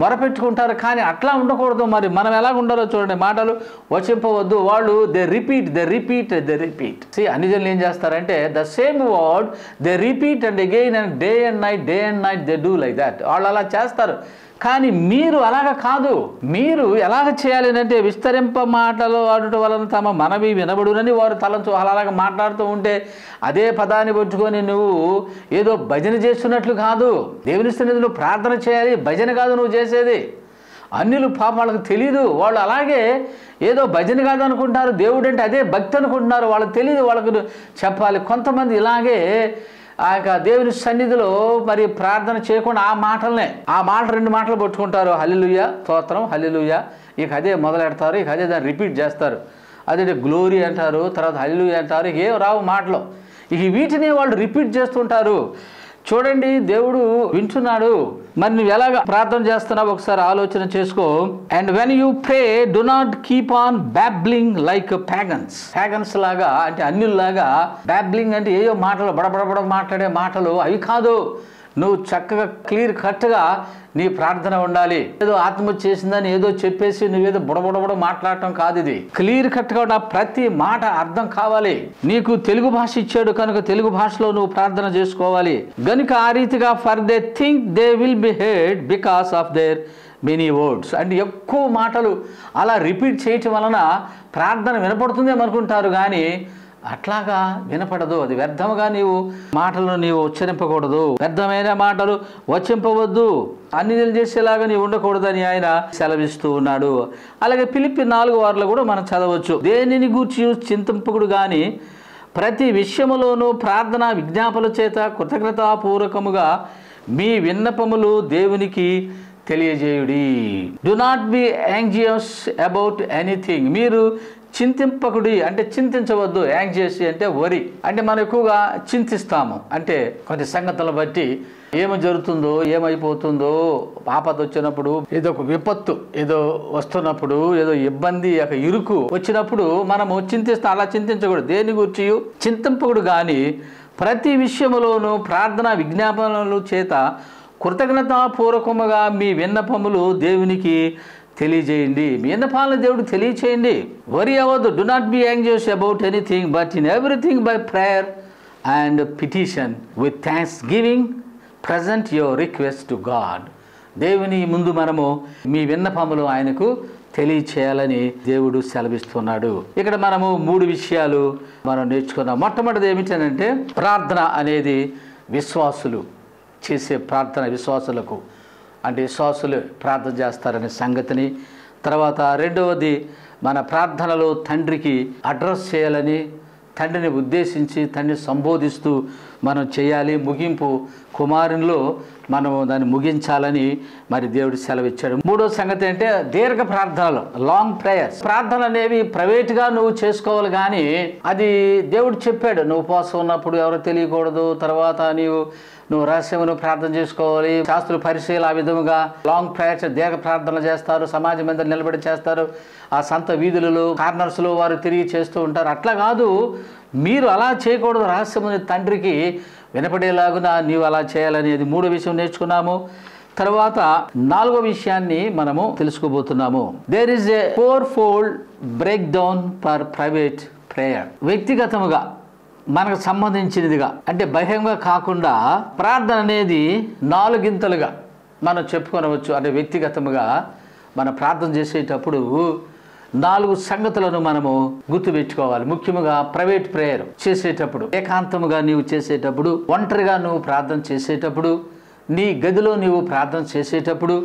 మొరపెట్టుకుంటారు, కానీ అట్లా ఉండకూడదు. మరి మనం ఎలా ఉండాలో చూడండి, మాటలు వచింపవద్దు. వాళ్ళు దే రిపీట్. అన్ని జనులు ఏం చేస్తారంటే the same word they repeat and again and day and night they do like that. వాళ్ళు అలా చేస్తారు, కానీ మీరు అలాగ కాదు. మీరు ఎలాగ చేయాలి అంటే విస్తరింప మాటలు ఆడుట వలన తమ మనవి వినబడునని వారు తలంచు. అలాగ మాట్లాడుతూ ఉంటే అదే పదాన్ని పట్టుకొని నువ్వు ఏదో భజన చేస్తున్నట్లు కాదు. దేవుని సన్నిధిలో నువ్వు ప్రార్థన చేయాలి, భజన కాదు నువ్వు చేసేది. అన్యులు పాప వాళ్ళకి తెలీదు, వాళ్ళు అలాగే ఏదో భజన కాదు అనుకుంటారు. దేవుడు అంటే అదే భక్తి అనుకుంటున్నారు, వాళ్ళకి తెలియదు, వాళ్ళకు చెప్పాలి. కొంతమంది ఇలాగే ఆ యొక్క దేవుని సన్నిధిలో మరి ప్రార్థన చేయకుండా ఆ మాటలనే, ఆ మాట 2 మాటలు పట్టుకుంటారు, హల్లెలూయా స్తోత్రం హల్లెలూయా, ఇక అదే మొదలెడతారు, ఇక అదే దాన్ని రిపీట్ చేస్తారు. అదే గ్లోరీ అంటారు, తర్వాత హల్లెలూయా అంటారు, ఏం రావు మాటలు. ఇక వీటిని వాళ్ళు రిపీట్ చేస్తుంటారు. చూడండి, దేవుడు వింటున్నాడు. మరి నువ్వు ఎలాగ ప్రార్థన చేస్తున్నావు ఒకసారి ఆలోచన చేసుకో. And when you pray do not keep on babbling like pagans లాగా, అంటే అన్యుల్లాగా. బ్యాబ్లింగ్ అంటే ఏయో మాటలు బడబడబడ మాట్లాడే మాటలు అవి కాదు. నువ్వు చక్కగా క్లియర్ కట్గా నీ ప్రార్థన ఉండాలి. ఏదో ఆత్మ చేసిందని ఏదో చెప్పేసి నువ్వేదో బుడబుడబుడ మాట్లాడటం కాదు. ఇది క్లియర్ కట్గా నా ప్రతి మాట అర్థం కావాలి. నీకు తెలుగు భాష ఇచ్చాడు కనుక తెలుగు భాషలో నువ్వు ప్రార్థన చేసుకోవాలి. గనుక ఆ రీతిగా for they think they will be heard because of their many words. అంటే ఎక్కువ మాటలు అలా రిపీట్ చేయటం వలన ప్రార్థన వినపడుతుందేమనుకుంటారు, కానీ అట్లాగా వినపడదు. అది వ్యర్థముగా నీవు మాటలను నీవు ఉచ్చరింపకూడదు. వ్యర్థమైన మాటలు వచింపవద్దు. అన్ని చేసేలాగా నీవు ఉండకూడదని ఆయన సెలవిస్తూ ఉన్నాడు. అలాగే ఫిలిప్పి 4:6 కూడా మనం చదవచ్చు. దేనిని గూర్చి చింతింపకుడు గాని ప్రతి విషయములోనూ ప్రార్థన విజ్ఞాపనల చేత కృతజ్ఞతాపూర్వకముగా మీ విన్నపములు దేవునికి తెలియజేయుడి. Do not be anxious about anything. మీరు చింతింపకుడి అంటే చింతించవద్దు. యాంగ్జియస్ అంటే వరి, అంటే మనం ఎక్కువగా చింతిస్తాము. అంటే కొన్ని సంగతులను బట్టి ఏమి జరుగుతుందో, ఏమైపోతుందో, ఆపద వచ్చినప్పుడు, ఏదో ఒక విపత్తు ఏదో వస్తున్నప్పుడు, ఏదో ఇబ్బంది ఇరుకు వచ్చినప్పుడు మనము చింతిస్తాం. అలా చింతించకూడదు. దేని గురించి చింతింపకుడు కానీ ప్రతి విషయములోనూ ప్రార్థన విజ్ఞాపనల చేత కృతజ్ఞతాపూర్వకముగా మీ విన్నపములు దేవునికి తెలియజేయండి. మీ విన్నపాలను దేవుడు తెలియచేయండి. వరి అవ్వద్దు. Do not be anxious about anything but in everything by prayer and petition with thanks giving present your request to God. దేవుని ముందు మనము మీ విన్నపములు ఆయనకు తెలియచేయాలని దేవుడు సెలవిస్తున్నాడు. ఇక్కడ మనము 3 విషయాలు మనం నేర్చుకున్నాం. మొట్టమొదటిది ఏమిటంటే ప్రార్థన అనేది విశ్వాసులు చేసే ప్రార్థన, విశ్వాసులకు అంటే విశ్వాసులు ప్రార్థన చేస్తారనే సంగతిని. తర్వాత రెండవది మన ప్రార్థనలో తండ్రికి అడ్రస్ చేయాలని, తండ్రిని ఉద్దేశించి తండ్రిని సంబోధిస్తూ మనం చేయాలి. ముగింపు కుమారునిలో మనము దాన్ని ముగించాలని మరి దేవుడు సెలవిచ్చాడు. మూడో సంగతి అంటే దీర్ఘ ప్రార్థనలు, లాంగ్ ప్రేయర్స్. ప్రార్థనలు అనేవి ప్రైవేట్గా నువ్వు చేసుకోవాలి, కానీ అది దేవుడు చెప్పాడు. నువ్వు ఉపవాసం ఉన్నప్పుడు ఎవరు తెలియకూడదు. తర్వాత నువ్వు రహస్యమును ప్రార్థన చేసుకోవాలి. శాస్త్రులు పరిశీలి ఆ విధముగా లాంగ్ ప్రేయర్స్, దీర్ఘ ప్రార్థనలు చేస్తారు. సమాజం మీద నిలబడి చేస్తారు. ఆ సంత వీధులలో, కార్నర్స్లో వారు తిరిగి చేస్తూ ఉంటారు. అట్లా కాదు, మీరు అలా చేయకూడదు. రహస్యముని తండ్రికి వినపడేలాగున నీవు అలా చేయాలనేది 3వ విషయం నేర్చుకున్నాము. తర్వాత 4వ విషయాన్ని మనము తెలుసుకోబోతున్నాము. There is a 4-fold break down for private prayer. వ్యక్తిగతముగా మనకు సంబంధించినదిగా అంటే బహిరంగంగా కాకుండా ప్రార్థన అనేది 4 గింతలుగా మనం చెప్పుకొనవచ్చు. అంటే వ్యక్తిగతముగా మనం ప్రార్థన చేసేటప్పుడు 4 సంగతులను మనము గుర్తుపెట్టుకోవాలి. ముఖ్యంగా ప్రైవేట్ ప్రేయర్ చేసేటప్పుడు, ఏకాంతముగా నీవు చేసేటప్పుడు, ఒంటరిగా నువ్వు ప్రార్థన చేసేటప్పుడు, నీ గదిలో నీవు ప్రార్థన చేసేటప్పుడు,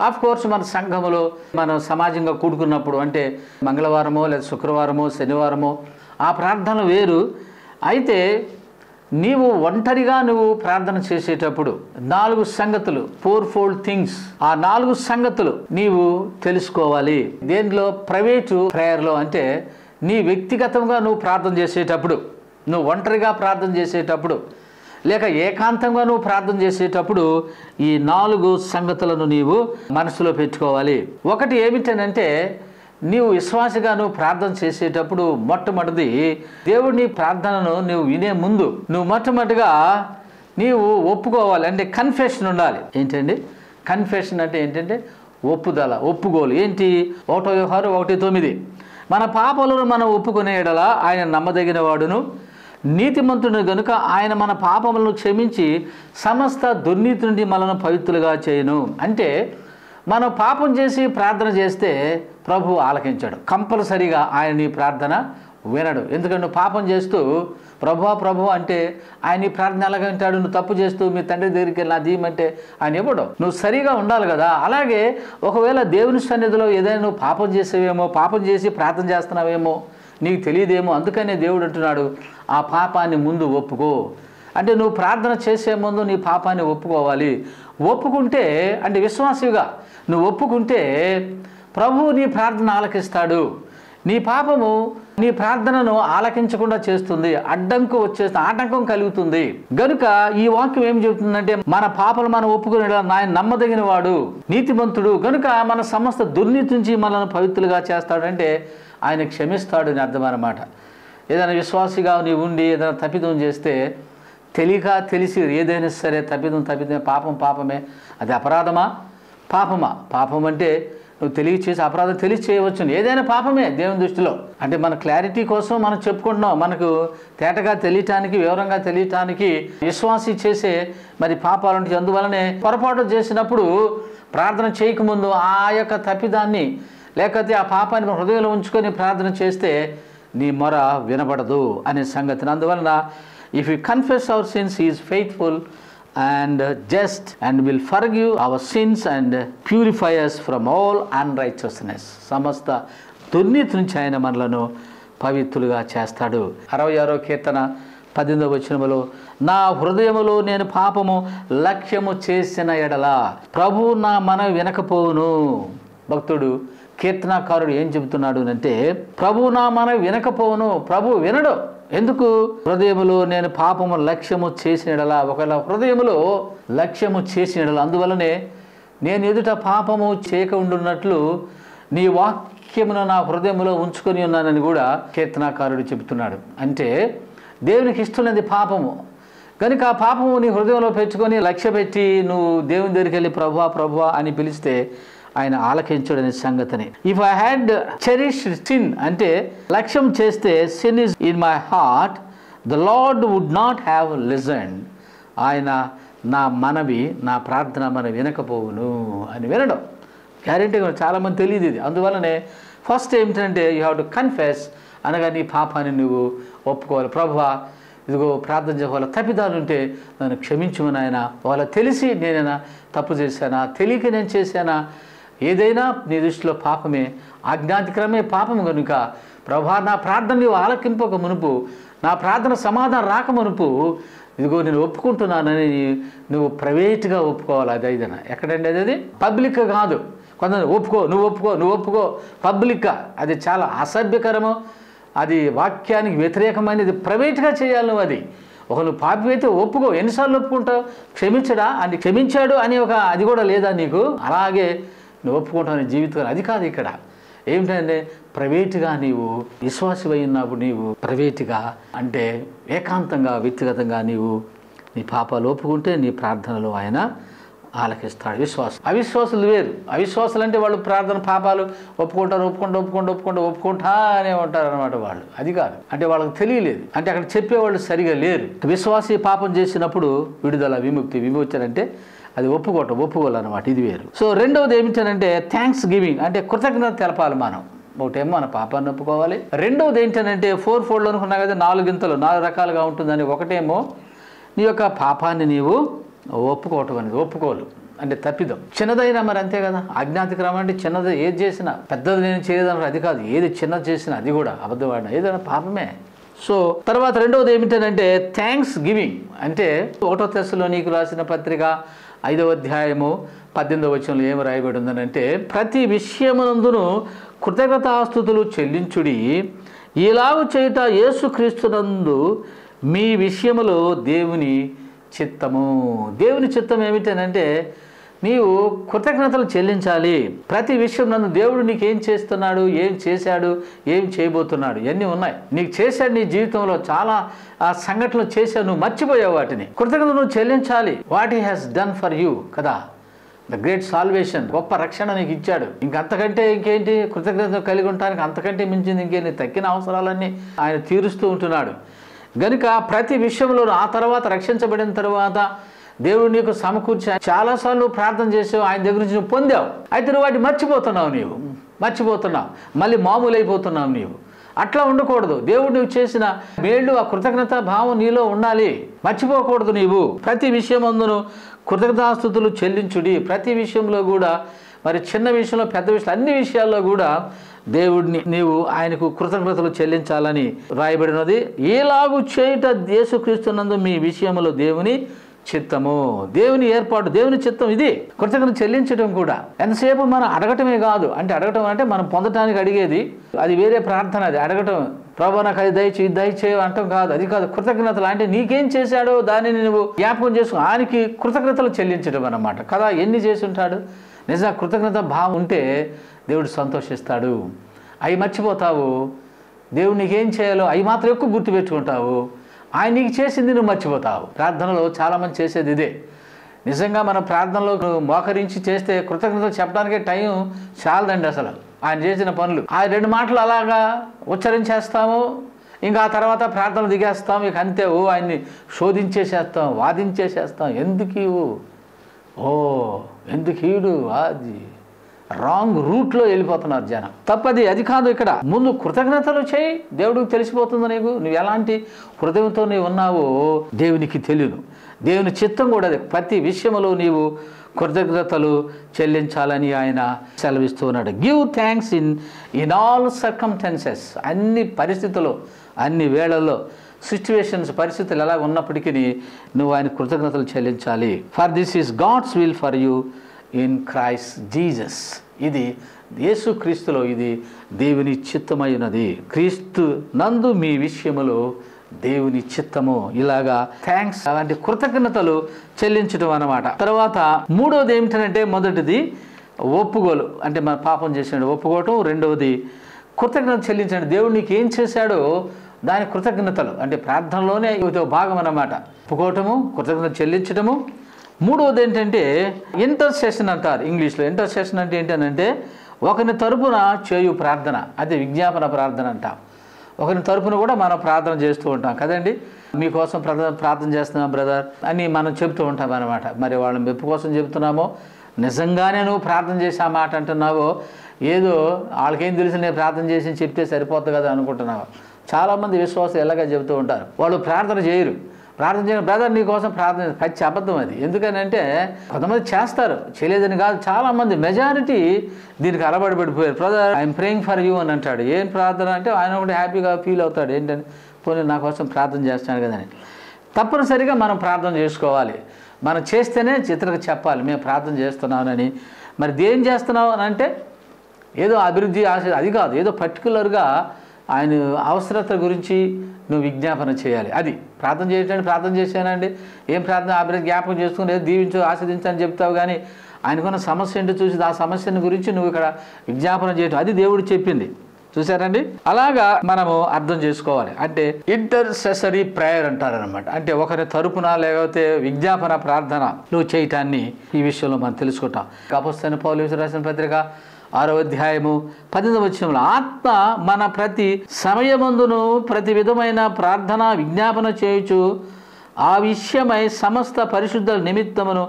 ఆఫ్ కోర్స్ మన సంఘములో మనం సమాజంగా కూడుకున్నప్పుడు అంటే మంగళవారమో లేదా శుక్రవారమో శనివారమో ఆ ప్రార్థన వేరు. అయితే నీవు ఒంటరిగా నువ్వు ప్రార్థన చేసేటప్పుడు 4 సంగతులు, 4-fold థింగ్స్, ఆ 4 సంగతులు నీవు తెలుసుకోవాలి. దేనిలో? ప్రైవేటు ప్రేయర్లో. అంటే నీ వ్యక్తిగతంగా నువ్వు ప్రార్థన చేసేటప్పుడు, నువ్వు ఒంటరిగా ప్రార్థన చేసేటప్పుడు, లేక ఏకాంతంగా నువ్వు ప్రార్థన చేసేటప్పుడు ఈ 4 సంగతులను నీవు మనసులో పెట్టుకోవాలి. ఒకటి ఏమిటనంటే, నీవు విశ్వాసగా నువ్వు ప్రార్థన చేసేటప్పుడు మొట్టమొదటిది దేవుడు నీ ప్రార్థనను నువ్వు వినే ముందు నువ్వు మొట్టమొదటిగా నీవు ఒప్పుకోవాలి. అంటే కన్ఫెషన్ ఉండాలి. ఏంటండి కన్ఫెషన్ అంటే? ఏంటంటే ఒప్పుదల, ఒప్పుకోలు. ఏంటి? 1 యోహాను 1:9 మన పాపలను మనం ఒప్పుకునే యెడల ఆయన నమ్మదగిన వాడును నీతిమంతుడు గనుక ఆయన మన పాపములను క్షమించి సమస్త దుర్నీతి నుండి మనను పవిత్రులుగా చేయను. అంటే మనం పాపం చేసి ప్రార్థన చేస్తే ప్రభు ఆలకించాడు. కంపల్సరీగా ఆయన నీ ప్రార్థన వినడు. ఎందుకంటే నువ్వు పాపం చేస్తూ ప్రభు అంటే ఆయన నీ ప్రార్థన ఎలాగ వింటాడు? నువ్వు తప్పు చేస్తూ మీ తండ్రి దగ్గరికి వెళ్ళి నా దీయమంటే ఆయన ఇవ్వడం. నువ్వు సరిగా ఉండాలి కదా. అలాగే ఒకవేళ దేవుని సన్నిధిలో ఏదైనా నువ్వు పాపం చేసేవేమో, పాపం చేసి ప్రార్థన చేస్తున్నావేమో నీకు తెలియదేమో. అందుకనే దేవుడు అంటున్నాడు ఆ పాపాన్ని ముందు ఒప్పుకో. అంటే నువ్వు ప్రార్థన చేసే ముందు నీ పాపాన్ని ఒప్పుకోవాలి. ఒప్పుకుంటే అంటే విశ్వాసిగా నువ్వు ఒప్పుకుంటే ప్రభువు నీ ప్రార్థన ఆలకిస్తాడు. నీ పాపము నీ ప్రార్థనను ఆలకించకుండా చేస్తుంది, ఆటంకం కలుగుతుంది. గనుక ఈ వాక్యం ఏం చెబుతుందంటే మన పాపలు మనం ఒప్పుకునే ఆయన నమ్మదగిన వాడు, నీతిమంతుడు గనుక మన సమస్త దుర్నీతి నుంచి మనల్ని పవిత్రులుగా చేస్తాడు. అంటే ఆయన క్షమిస్తాడు అని అర్థం అన్నమాట. ఏదైనా విశ్వాసిగా నీవు ఉండి ఏదైనా తప్పిదం చేస్తే తెలియక తెలిసి ఏదైనా సరే తప్పిదం పాపమే. అది అపరాధమా పాపమా? పాపం అంటే నువ్వు తెలియచేసి అపరాధం చేయవచ్చు. ఏదైనా పాపమే దేవుని దృష్టిలో. అంటే మన క్లారిటీ కోసం మనం చెప్పుకుంటున్నాం. మనకు తేటగా తెలియటానికి, వివరంగా తెలియటానికి విశ్వాసి చేసే మరి పాపాలు ఉంటాయి. అందువలనే పొరపాటు చేసినప్పుడు ప్రార్థన చేయకముందు ఆ యొక్క తప్పిదాన్ని లేకపోతే ఆ పాపాన్ని మన హృదయంలో ఉంచుకొని ప్రార్థన చేస్తే నీ మొర వినబడదు అనే సంగతిని. అందువలన if you confess our sins he is faithful and just and will forgive our sins and purify us from all unrighteousness. సమస్త దుర్నీతి నుంచి ఆయన మనలను పవిత్రులుగా చేస్తాడు. 66వ కీర్తన 18వ వచనములో నా హృదయములో నేను పాపము లక్ష్యము చేసిన ఎడల ప్రభు నా మనవి వినకపోవును. భక్తుడు కీర్తనాకారుడు ఏం చెబుతున్నాడు అంటే ప్రభు నా మనవి వినకపోవును. ప్రభు వినడు. ఎందుకు? హృదయములో నేను పాపము లక్ష్యము చేసినడలా. ఒకవేళ హృదయములో లక్ష్యము చేసినడలా. అందువలనే నేను ఎదుట పాపము చేయక ఉండున్నట్లు నీ వాక్యమును నా హృదయములో ఉంచుకొని ఉన్నానని కూడా కీర్తనాకారుడు చెబుతున్నాడు. అంటే దేవునికి ఇష్టమైనది పాపము కనుక ఆ పాపము నీ హృదయంలో పెట్టుకొని లక్ష్య పెట్టి నువ్వు దేవుని దగ్గరికి వెళ్ళి ప్రభువా అని పిలిస్తే ఆయన ఆలకించడనే సంగతిని. If I had cherished sin అంటే లక్ష్యం చేస్తే sin is in my heart the Lord would not have listened. ఆయన నా మనవి నా ప్రార్థన మనవి వినకపోవును అని వినడం గ్యారెంటీగా. చాలామంది తెలియదు ఇది. అందువల్లనే ఫస్ట్ ఏమిటంటే యూ హ్యావ్ టు కన్ఫెస్ అనగా నీ పాపాన్ని నువ్వు ఒప్పుకోవాలి. ప్రభువా ఇదిగో ప్రార్థన చేయాలి, తప్పిదాలు ఉంటే నన్ను క్షమించమని. ఆయన వాళ్ళ తెలిసి నేనైనా తప్పు చేశానా, తెలియక నేను చేశానా, ఏదైనా నీ దృష్టిలో పాపమే, అజ్ఞాతిక్రమే పాపము కనుక ప్రభా నా ప్రార్థన నీవు ఆలకింపక మునుపు, నా ప్రార్థన సమాధానం రాక మునుపు ఇదిగో నేను ఒప్పుకుంటున్నానని నువ్వు ప్రైవేట్గా ఒప్పుకోవాలి. అది ఏదైనా ఎక్కడండి అది పబ్లిక్ కాదు. కొంతమంది నువ్వు ఒప్పుకో పబ్లిక్గా. అది చాలా అసభ్యకరము, అది వాక్యానికి వ్యతిరేకమైనది. ప్రైవేట్గా చేయాలి నువ్వు. అది నువ్వు పాపి అయితే ఒప్పుకో. ఎన్నిసార్లు ఒప్పుకుంటావు? క్షమించడా అని క్షమించాడు అని అది కూడా లేదా నీకు? అలాగే నువ్వు ఒప్పుకుంటావు నీ జీవితం. అది కాదు ఇక్కడ. ఏమిటంటే ప్రైవేట్గా నీవు విశ్వాసమై ఉన్నప్పుడు నీవు ప్రైవేట్గా అంటే ఏకాంతంగా వ్యక్తిగతంగా నీవు నీ పాపాలు ఒప్పుకుంటే నీ ప్రార్థనలో ఆయన ఆలకిస్తాడు. విశ్వాసం. అవిశ్వాసులు వేరు. అవిశ్వాసులు అంటే వాళ్ళు ప్రార్థన పాపాలు ఒప్పుకుంటానే ఉంటారు అనమాట. వాళ్ళు అది కాదు, అంటే వాళ్ళకి తెలియలేదు, అంటే అక్కడ చెప్పేవాళ్ళు సరిగా లేరు. విశ్వాసి పాపం చేసినప్పుడు విడుదల, విమోచన అంటే అది ఒప్పుకోవాలన్నమాట. ఇది వేరు. సో రెండవది ఏమిటంటే థ్యాంక్స్ గివింగ్, అంటే కృతజ్ఞత తెలపాలి మనం. ఒకటేమో మన పాపాన్ని ఒప్పుకోవాలి. రెండవది ఏంటంటే 4 ఫోల్డ్ అనుకున్నా కదా, 4 గింతలు 4 రకాలుగా ఉంటుందని. ఒకటేమో నీ యొక్క పాపాన్ని నీవు ఒప్పుకోవటం అనేది. ఒప్పుకోలు అంటే తప్పిదం, చిన్నదైనా మరి అంతే కదా. అజ్ఞాతిక్రమం అంటే చిన్నది ఏది చేసినా, పెద్దది నేను చేయలేదన్నారు అది కాదు, ఏది చిన్నది చేసినా అది కూడా అబద్ధవాడిన ఏదైనా పాపమే. సో తర్వాత రెండవది ఏమిటంటే థ్యాంక్స్ గివింగ్, అంటే 1 తెస్సలోనికీయులకు రాసిన పత్రిక 5వ అధ్యాయము 18వ వచనంలో ఏమి రాయబడి ఉందనంటే, ప్రతి విషయమునందును కృతజ్ఞతాస్తుతులు చెల్లించుడి, ఇలాగు చేయుట యేసుక్రీస్తునందు మీ విషయములో దేవుని చిత్తము. దేవుని చిత్తం ఏమిటనంటే నీవు కృతజ్ఞతలు చెల్లించాలి. ప్రతి విషయం నందు దేవుడు నీకు ఏం చేస్తున్నాడు, ఏం చేశాడు, ఏం చేయబోతున్నాడు, ఇవన్నీ ఉన్నాయి. నీకు చేశాడు నీ జీవితంలో చాలా సంఘటనలు చేశాడు, నువ్వు మర్చిపోయావు వాటిని. కృతజ్ఞతలు నువ్వు చెల్లించాలి. What he has done for you కదా, ద గ్రేట్ సాల్వేషన్, గొప్ప రక్షణ నీకు ఇచ్చాడు. ఇంకంతకంటే ఇంకేంటి కృతజ్ఞత కలిగి ఉండటానికి, అంతకంటే మించింది ఇంకేంటి, తక్కిన అవసరాలన్నీ ఆయన తీరుస్తూ ఉంటున్నాడు. గనుక ప్రతి విషయంలో ఆ తర్వాత రక్షించబడిన తర్వాత దేవుడు నీకు సమకూర్చి చాలాసార్లు ప్రార్థన చేసావు, ఆయన దగ్గర నుంచి నువ్వు పొందావు. అయితే నువ్వు వాటిని మర్చిపోతున్నావు, మళ్ళీ మామూలు అయిపోతున్నావు నీవు. అట్లా ఉండకూడదు. దేవుడు నువ్వు చేసిన మేళ్ళు, ఆ కృతజ్ఞత భావం నీలో ఉండాలి, మర్చిపోకూడదు. నీవు ప్రతి విషయమందును కృతజ్ఞతాస్తుతులు చెల్లించుడి. ప్రతి విషయంలో కూడా, మరి చిన్న విషయంలో పెద్ద విషయంలో అన్ని విషయాల్లో కూడా దేవుడిని నీవు ఆయనకు కృతజ్ఞతలు చెల్లించాలని రాయబడినది. ఏలాగు చేయుట యేసుక్రీస్తునందు మీ విషయంలో దేవుని చిత్తము, దేవుని ఏర్పాటు, దేవుని చిత్తం ఇది. కృతజ్ఞత చెల్లించడం కూడా ఎంతసేపు మనం అడగటమే కాదు, అంటే అడగటం అంటే మనం పొందటానికి అడిగేది, అది వేరే ప్రార్థన. అది అడగటం, ప్రభు నాకు అది దయచేయ అంటాం కాదు, అది కాదు. కృతజ్ఞతలు అంటే నీకేం చేశాడో దానిని నువ్వు జ్ఞాపకం చేసుకుని ఆయనకి కృతజ్ఞతలు చెల్లించడం అన్నమాట కదా. ఎన్ని చేసి ఉంటాడు. నిజంగా కృతజ్ఞత భావం ఉంటే దేవుడు సంతోషిస్తాడు. అవి మర్చిపోతావు. దేవుడు నీకేం చేయాలో అవి మాత్రం ఎక్కువ గుర్తుపెట్టుకుంటావు. ఆయన నీకు చేసింది నువ్వు మర్చిపోతావు. ప్రార్థనలో చాలామంది చేసేది ఇదే. నిజంగా మన ప్రార్థనలో మోకరించి చేస్తే కృతజ్ఞతలు చెప్పడానికే టైం చాలదండి అసలు. ఆయన చేసిన పనులు ఆ 2 మాటలు అలాగా ఉచ్చరించేస్తాము, ఇంకా ఆ తర్వాత ప్రార్థనలు దిగేస్తాం. ఇక అంతే, ఆయన్ని శోధించేసేస్తాం, వాదించేసేస్తాం. ఎందుకు అది రాంగ్ రూట్లో వెళ్ళిపోతున్నారు జనం. తప్పది అది కాదు. ఇక్కడ ముందు కృతజ్ఞతలు చేయి, దేవుడికి తెలిసిపోతుంది నీకు నువ్వు ఎలాంటి హృదయంతో నీవు ఉన్నావో దేవునికి తెలియదు. దేవుని చిత్తం కూడా అది. ప్రతి విషయంలో నీవు కృతజ్ఞతలు చెల్లించాలని ఆయన సెలవిస్తూ ఉన్నాడు. Give thanks in all circumstances, అన్ని పరిస్థితుల్లో, అన్ని వేళల్లో, సిచ్యువేషన్స్, పరిస్థితులు ఎలా ఉన్నప్పటికీ నువ్వు ఆయన కృతజ్ఞతలు చెల్లించాలి. For this is God's will for you in Christ Jesus. ఇది యేసుక్రీస్తులో ఇది దేవుని చిత్తమైనది. క్రీస్తు నందు మీ విషయములో దేవుని చిత్తము. ఇలాగా థ్యాంక్స్ అలాంటి కృతజ్ఞతలు చెల్లించడం అన్నమాట. తర్వాత మూడవది ఏమిటంటే, మొదటిది ఒప్పుకోలు, అంటే మన పాపం చేసినట్టు ఒప్పుకోవటం. రెండవది కృతజ్ఞత చెల్లించండి. దేవుడు నీకు ఏం చేశాడో దాని కృతజ్ఞతలు, అంటే ప్రార్థనలోనే ఇది భాగం అన్నమాట. ఒప్పుకోవటము, కృతజ్ఞత చెల్లించడము. మూడవది ఏంటంటే ఇంటర్సెషన్ అంటారు ఇంగ్లీష్లో. ఇంటర్సెషన్ అంటే ఏంటంటే ఒకరి తరపున చేయు ప్రార్థన, అదే విజ్ఞాపన ప్రార్థన అంటాం. ఒకరి తరపున కూడా మనం ప్రార్థన చేస్తూ ఉంటాం కదండి. మీకోసం ప్రార్థన చేస్తున్నాం బ్రదర్ అని మనం చెప్తూ ఉంటాం అన్నమాట. మరి వాళ్ళ మెప్పు కోసం చెప్తున్నామో, నిజంగానే నువ్వు ప్రార్థన చేసి ఆ మాట అంటున్నావో, ఏదో వాళ్ళకేం తెలిసి నేను ప్రార్థన చేసి చెప్తే సరిపోతుంది కదా అనుకుంటున్నావు. చాలామంది విశ్వాసం ఎలాగ చెబుతూ ఉంటారు, వాళ్ళు ప్రార్థన చేయరు. ప్రార్థన చేయడం బ్రదర్ నీకోసం ప్రార్థన, పచ్చి అబద్ధం అది. ఎందుకనంటే కొంతమంది చేస్తారు, చేయలేదని కాదు. చాలామంది మెజారిటీ దీనికి అలవాటు పడిపోయారు. Brother I'm praying for you అని అంటాడు. ఏం ప్రార్థన అంటే ఆయన కూడా హ్యాపీగా ఫీల్ అవుతాడు, ఏంటంటే పోనీ నా కోసం ప్రార్థన చేస్తాను కదని. తప్పనిసరిగా మనం ప్రార్థన చేసుకోవాలి. మనం చేస్తేనే ఇతరులకు చెప్పాలి మేము ప్రార్థన చేస్తున్నానని. మరి దేం చేస్తున్నావు అని అంటే ఏదో అభివృద్ధి ఆశ అది కాదు, ఏదో పర్టికులర్గా ఆయన అవసరత గురించి నువ్వు విజ్ఞాపన చేయాలి. అది ప్రార్థన చేయటానికి ప్రార్థన చేశానండి, ఏం ప్రార్థన అభివృద్ధి జ్ఞాపకం చేసుకుని ఏదో దీవించు ఆస్వాదించని చెప్తావు. కానీ ఆయనకున్న సమస్య ఏంటో చూసి ఆ సమస్యను గురించి నువ్వు ఇక్కడ విజ్ఞాపన చేయటం, అది దేవుడు చెప్పింది. చూసారండి. అలాగా మనము అర్థం చేసుకోవాలి. అంటే ఇంటర్సెసరీ ప్రేయర్ అంటారనమాట. అంటే ఒకరి తరపున లేకపోతే విజ్ఞాపన ప్రార్థన నువ్వు చేయటాన్ని ఈ విషయంలో మనం తెలుసుకుంటాం. అపోస్తలుడైన పౌలు రాసిన పత్రిక 6వ అధ్యాయము 18వ వచనంలో ఆత్మ మన ప్రతి సమయమందును ప్రతి విధమైన ప్రార్థన విజ్ఞాపన చేయుచు ఆ విషయమై సమస్త పరిశుద్ధుల నిమిత్తమును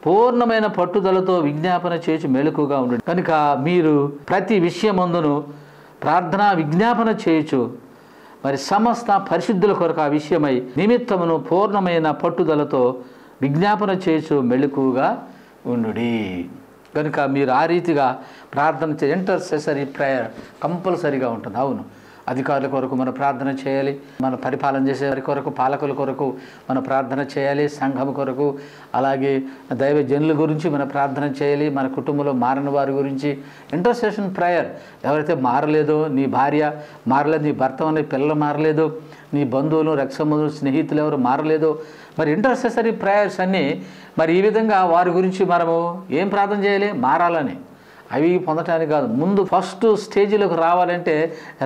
పూర్ణమైన పట్టుదలతో విజ్ఞాపన చేసి మెలకుగా ఉండండి. కనుక మీరు ప్రతి విషయమందును ప్రార్థన విజ్ఞాపన చేయొచ్చు మరి సమస్త పరిశుద్ధుల కొరకు ఆ విషయమై నిమిత్తమును పూర్ణమైన పట్టుదలతో విజ్ఞాపన చేయొచ్చు మెలకుగా ఉండుడి. కనుక మీరు ఆ రీతిగా ప్రార్థన ఇంటర్సెసరీ ప్రేయర్ కంపల్సరీగా ఉంటుంది. అవును, అధికారుల కొరకు మనం ప్రార్థన చేయాలి, మన పరిపాలన చేసే వారి కొరకు, పాలకుల కొరకు మనం ప్రార్థన చేయాలి, సంఘం కొరకు, అలాగే దైవజనుల గురించి మనం ప్రార్థన చేయాలి, మన కుటుంబంలో మారిన వారి గురించి. ఇంటర్సెషన్ ప్రేయర్ ఎవరైతే మారలేదో, నీ భార్య మారలేదు, నీ భర్త అనే పిల్లలు మారలేదు, నీ బంధువులు రక్షబంధువులు స్నేహితులు ఎవరు మారలేదు, మరి ఇంటర్సెసరీ ప్రేయర్స్ అన్నీ మరి ఈ విధంగా వారి గురించి మనము ఏం ప్రార్థన చేయాలి? మారాలని, అవి పొందటానికి కాదు. ముందు ఫస్ట్ స్టేజ్లోకి రావాలంటే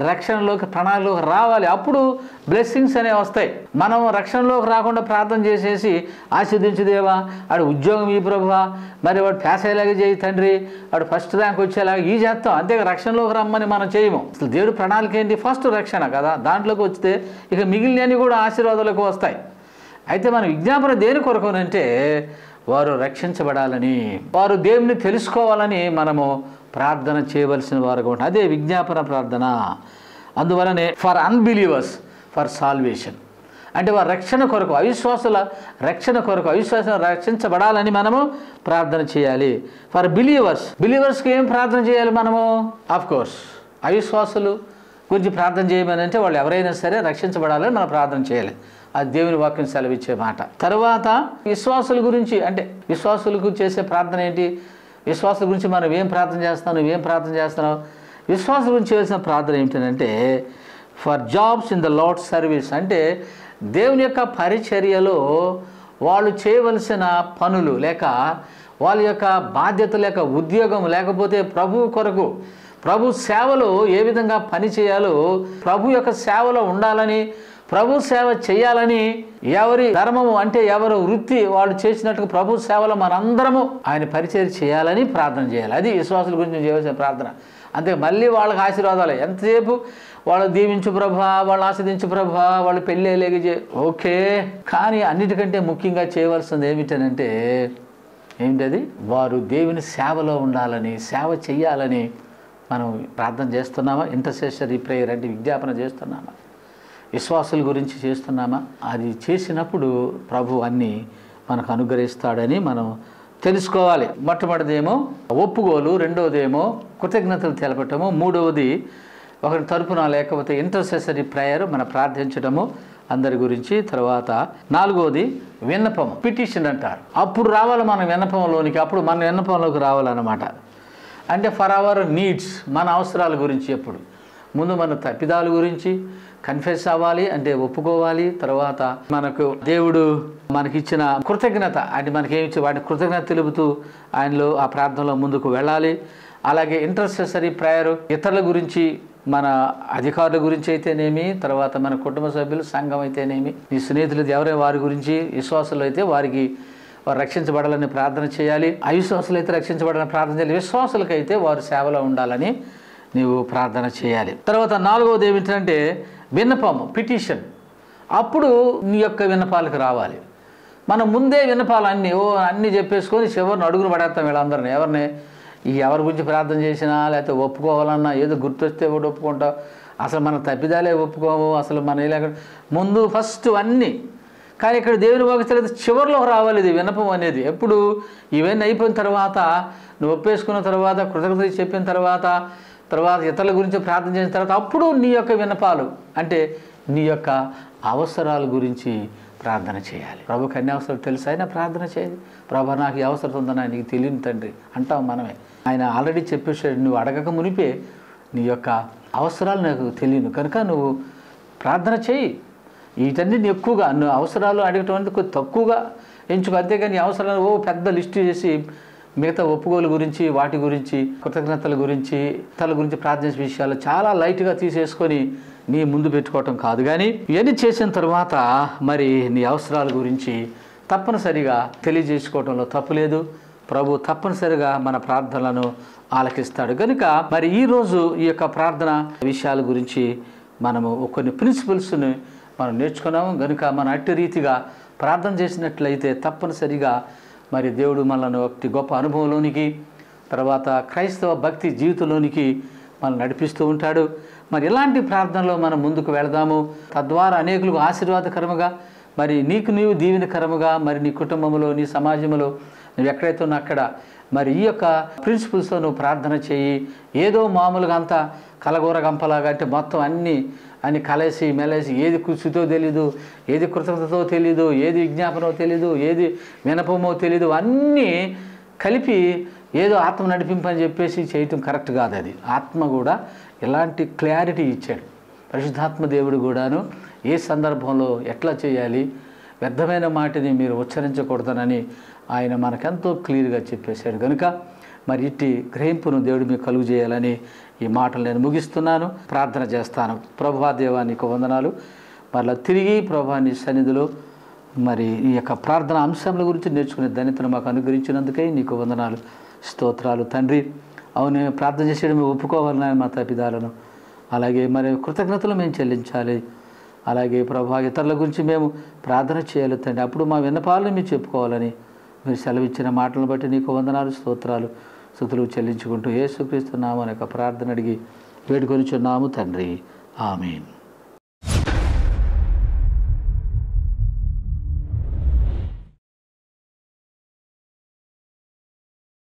రక్షణలోకి ప్రణాళికలోకి రావాలి. అప్పుడు బ్లెస్సింగ్స్ అనేవి వస్తాయి. మనం రక్షణలోకి రాకుండా ప్రార్థన చేసేసి ఆశీర్దించుదేవా, వాడు ఉద్యోగం ఈ ప్రభువా, మరి వాడు పాస్ అయ్యేలాగా చేయి తండ్రి, వాడు ఫస్ట్ ర్యాంక్ వచ్చేలాగా ఈ చేస్తాం, అంతే. రక్షణలోకి రమ్మని మనం చేయము. అసలు దేవుడు ప్రణాళిక ఏంటి? ఫస్ట్ రక్షణ కదా. దాంట్లోకి వస్తే ఇక మిగిలినవి కూడా ఆశీర్వాదాలకు వస్తాయి. అయితే మన విజ్ఞాపన దేని కొరకునంటే వారు రక్షించబడాలని, వారు దేవుని తెలుసుకోవాలని మనము ప్రార్థన చేయవలసిన వారుగా ఉంటుంది. అదే విజ్ఞాపన ప్రార్థన. అందువలనే ఫర్ అన్బిలీవర్స్ ఫర్ సాల్వేషన్, అంటే వారు రక్షణ కొరకు, అవిశ్వాసుల రక్షణ కొరకు, అవిశ్వాసం రక్షించబడాలని మనము ప్రార్థన చేయాలి. ఫర్ బిలీవర్స్కి ఏం ప్రార్థన చేయాలి మనము? ఆఫ్ కోర్స్ అవిశ్వాసులు గురించి ప్రార్థన చేయమని అంటే వాళ్ళు ఎవరైనా సరే రక్షించబడాలని మనం ప్రార్థన చేయాలి. అది దేవుని వాక్యం సెలవిచ్చే మాట. తర్వాత విశ్వాసుల గురించి, అంటే విశ్వాసులకు చేసే ప్రార్థన ఏంటి? విశ్వాసుల గురించి మనం ఏం ప్రార్థన చేస్తున్నావు, నువ్వేం ప్రార్థన చేస్తున్నావు? విశ్వాసుల గురించి చేసిన ప్రార్థన ఏమిటంటే for jobs in the lord service, అంటే దేవుని యొక్క పరిచర్యలో వాళ్ళు చేయవలసిన పనులు లేక వాళ్ళ యొక్క బాధ్యత లేక ఉద్యోగం లేకపోతే ప్రభు కొరకు, ప్రభు సేవలో ఏ విధంగా పని చేయాలో, ప్రభు యొక్క సేవలో ఉండాలని, ప్రభు సేవ చేయాలని, ఎవరి ధర్మము అంటే ఎవరు వృత్తి వాళ్ళు చేసినట్టుగా ప్రభు సేవలో మనందరము ఆయన పరిచయం చేయాలని ప్రార్థన చేయాలి. అది విశ్వాసుల గురించి చేయవలసిన ప్రార్థన. అంతే. మళ్ళీ వాళ్ళకి ఆశీర్వాదాలు ఎంతసేపు వాళ్ళు దీవించు ప్రభా, వాళ్ళు ఆశీర్దించు ప్రభా, వాళ్ళు పెళ్ళి లేక ఓకే. కానీ అన్నిటికంటే ముఖ్యంగా చేయవలసింది ఏమిటనంటే ఏమిటది? వారు దేవుని సేవలో ఉండాలని, సేవ చేయాలని మనం ప్రార్థన చేస్తున్నామా? ఇంటర్సెసరీ ప్రేయర్ అంటే విజ్ఞాపన చేస్తున్నామా? విశ్వాసుల గురించి చేస్తున్నామా? అది చేసినప్పుడు ప్రభు అన్నీ మనకు అనుగ్రహిస్తాడని మనం తెలుసుకోవాలి. మొట్టమొదటిదేమో ఒప్పుకోలు, రెండవదేమో కృతజ్ఞతలు తెలపటము, మూడవది ఒకరి తరపున లేకపోతే ఇంటర్సెసరీ ప్రేయర్ మనం ప్రార్థించడము అందరి గురించి. తర్వాత నాలుగవది విన్నపం, పిటిషన్ అంటారు. అప్పుడు రావాలి మన విన్నపంలోనికి, అప్పుడు మన విన్నపంలోకి రావాలన్నమాట. అంటే ఫర్ అవర్ నీడ్స్, మన అవసరాల గురించి. ఎప్పుడు ముందు మన తప్పిదాల గురించి కన్ఫెస్ అవ్వాలి, అంటే ఒప్పుకోవాలి. తర్వాత మనకు దేవుడు మనకిచ్చిన కృతజ్ఞత, అంటే మనకేమిచ్చి వాటిని కృతజ్ఞత తెలుపుతూ ఆయనలో ఆ ప్రార్థనలో ముందుకు వెళ్ళాలి. అలాగే ఇంటర్సెసరీ ప్రేయర్ ఇతరుల గురించి, మన అధికారుల గురించి అయితేనేమి, తర్వాత మన కుటుంబ సభ్యులు, సంఘం అయితేనేమి, నీ స్నేహితులు ఎవరైనా వారి గురించి, విశ్వాసులు అయితే వారికి వారు రక్షించబడాలని ప్రార్థన చేయాలి. అవిశ్వాసులు అయితే రక్షించబడాలని ప్రార్థన చేయాలి. విశ్వాసులకైతే వారు సేవలో ఉండాలని నీవు ప్రార్థన చేయాలి. తర్వాత నాలుగవది ఏమిటంటే విన్నపము, పిటిషన్. అప్పుడు నీ యొక్క విన్నపాలకు రావాలి. మనం ముందే విన్నపాలు అన్నీ చెప్పేసుకొని చివరిని అడుగును పడేస్తాం వీళ్ళందరినీ. ఎవరి గురించి ప్రార్థన చేసినా లేకపోతే ఒప్పుకోవాలన్నా ఏదో గుర్తొస్తే ఒకటి ఒప్పుకుంటాం. అసలు మన తప్పిదాలే ఒప్పుకోము, అసలు మన ఇలా ముందు ఫస్ట్ అన్నీ. కానీ ఇక్కడ దేవుని వాక్యం చివరిలో రావాలి ఇది విన్నపం అనేది. ఎప్పుడు ఇవన్నీ అయిపోయిన తర్వాత, నువ్వు ఒప్పేసుకున్న తర్వాత, కృతజ్ఞత చెప్పిన తర్వాత ఇతరుల గురించి ప్రార్థన చేసిన తర్వాత అప్పుడు నీ యొక్క విన్నపాలు, అంటే నీ యొక్క అవసరాల గురించి ప్రార్థన చేయాలి. ప్రభుకి అన్ని అవసరాలు తెలుసు, ఆయన ప్రార్థన చేయాలి. ప్రభు నాకు ఈ అవసరం ఉందని నీకు తెలియని తండ్రి అంటాం మనమే. ఆయన ఆల్రెడీ చెప్పేసాడు, నువ్వు అడగక మునిపే నీ యొక్క అవసరాలు నాకు తెలియను కనుక నువ్వు ప్రార్థన చేయి. వీటన్నిటిని ఎక్కువగా నువ్వు అవసరాలు అడగటం కొద్ది తక్కువగా ఎంచుకో. అంతేగాని నీ అవసరాలు పెద్ద లిస్టు చేసి మిగతా ఒప్పుకోలు గురించి, వాటి గురించి, కృతజ్ఞతల గురించి, తల గురించి ప్రార్థించే విషయాలు చాలా లైట్గా తీసేసుకొని నీ ముందు పెట్టుకోవటం కాదు. కానీ ఇవన్నీ చేసిన తర్వాత మరి నీ అవసరాల గురించి తప్పనిసరిగా తెలియజేసుకోవడంలో తప్పు లేదు. ప్రభు తప్పనిసరిగా మన ప్రార్థనలను ఆలకిస్తాడు. కనుక మరి ఈరోజు ఈ యొక్క ప్రార్థన విషయాల గురించి మనము కొన్ని ప్రిన్సిపల్స్ని మనం నేర్చుకున్నాము. కనుక మన అట్టి రీతిగా ప్రార్థన చేసినట్లయితే తప్పనిసరిగా మరి దేవుడు మనల్ని ఒకటి గొప్ప అనుభవంలోనికి, తర్వాత క్రైస్తవ భక్తి జీవితంలోనికి మనల్ని నడిపిస్తూ ఉంటాడు. మరి ఇలాంటి ప్రార్థనలో మనం ముందుకు వెళదాము. తద్వారా అనేకులకు ఆశీర్వాదకరముగా, మరి నీకు నీవు దీవెనకరముగా, మరి నీ కుటుంబంలో, నీ సమాజంలో నువ్వు ఎక్కడైతే ఉన్నా అక్కడ మరి ఈ యొక్క ప్రిన్సిపల్స్తో నువ్వు ప్రార్థన చేయి. ఏదో మామూలుగా అంతా కలగూర గంపలాగా అంటే మొత్తం అన్ని కలేసి మెలేసి ఏది కృషితో తెలీదు, ఏది కృతజ్ఞతతో తెలీదు, ఏది విజ్ఞాపనో తెలీదు, ఏది వినపమో తెలీదు, అన్నీ కలిపి ఏదో ఆత్మ నడిపింపని చెప్పేసి చేయటం కరెక్ట్ కాదు. అది ఆత్మ కూడా ఎలాంటి క్లారిటీ ఇచ్చాడు. పరిశుద్ధాత్మ దేవుడు కూడాను ఏ సందర్భంలో ఎట్లా చేయాలి, వ్యర్థమైన మాటని మీరు ఉచ్చరించకూడదనని ఆయన మనకెంతో క్లియర్గా చెప్పేశాడు. కనుక మరి ఇట్టి గ్రహింపును దేవుడు మీకు కలుగు చేయాలని ఈ మాటలు నేను ముగిస్తున్నాను, ప్రార్థన చేస్తాను. ప్రభువా దేవా నీకు వందనాలు. మరలా తిరిగి ప్రభువా నీ సన్నిధిలో మరి ఈ యొక్క ప్రార్థన అంశముల గురించి నేర్చుకునే ధన్యతను మాకు అనుగ్రహించినందుకై నీకు వందనాలు, స్తోత్రాలు తండ్రి. అవును, ప్రార్థన చేసేయడం మేము ఒప్పుకోవాలని మా తప్పిదాలను, అలాగే మరి కృతజ్ఞతలు మేము చెల్లించాలి. అలాగే ప్రభువా ఇతరుల గురించి మేము ప్రార్థన చేయాలి తండ్రి. అప్పుడు మా విన్నపాలను మీరు చెప్పుకోవాలని మీరు సెలవిచ్చిన మాటలను బట్టి నీకు వందనాలు, స్తోత్రాలు, స్తుతులు చెల్లించుకుంటూ యేసుక్రీస్తు నామమున ప్రార్థన అడిగి వేడుకొనిచున్నాము తండ్రి. ఆమేన్.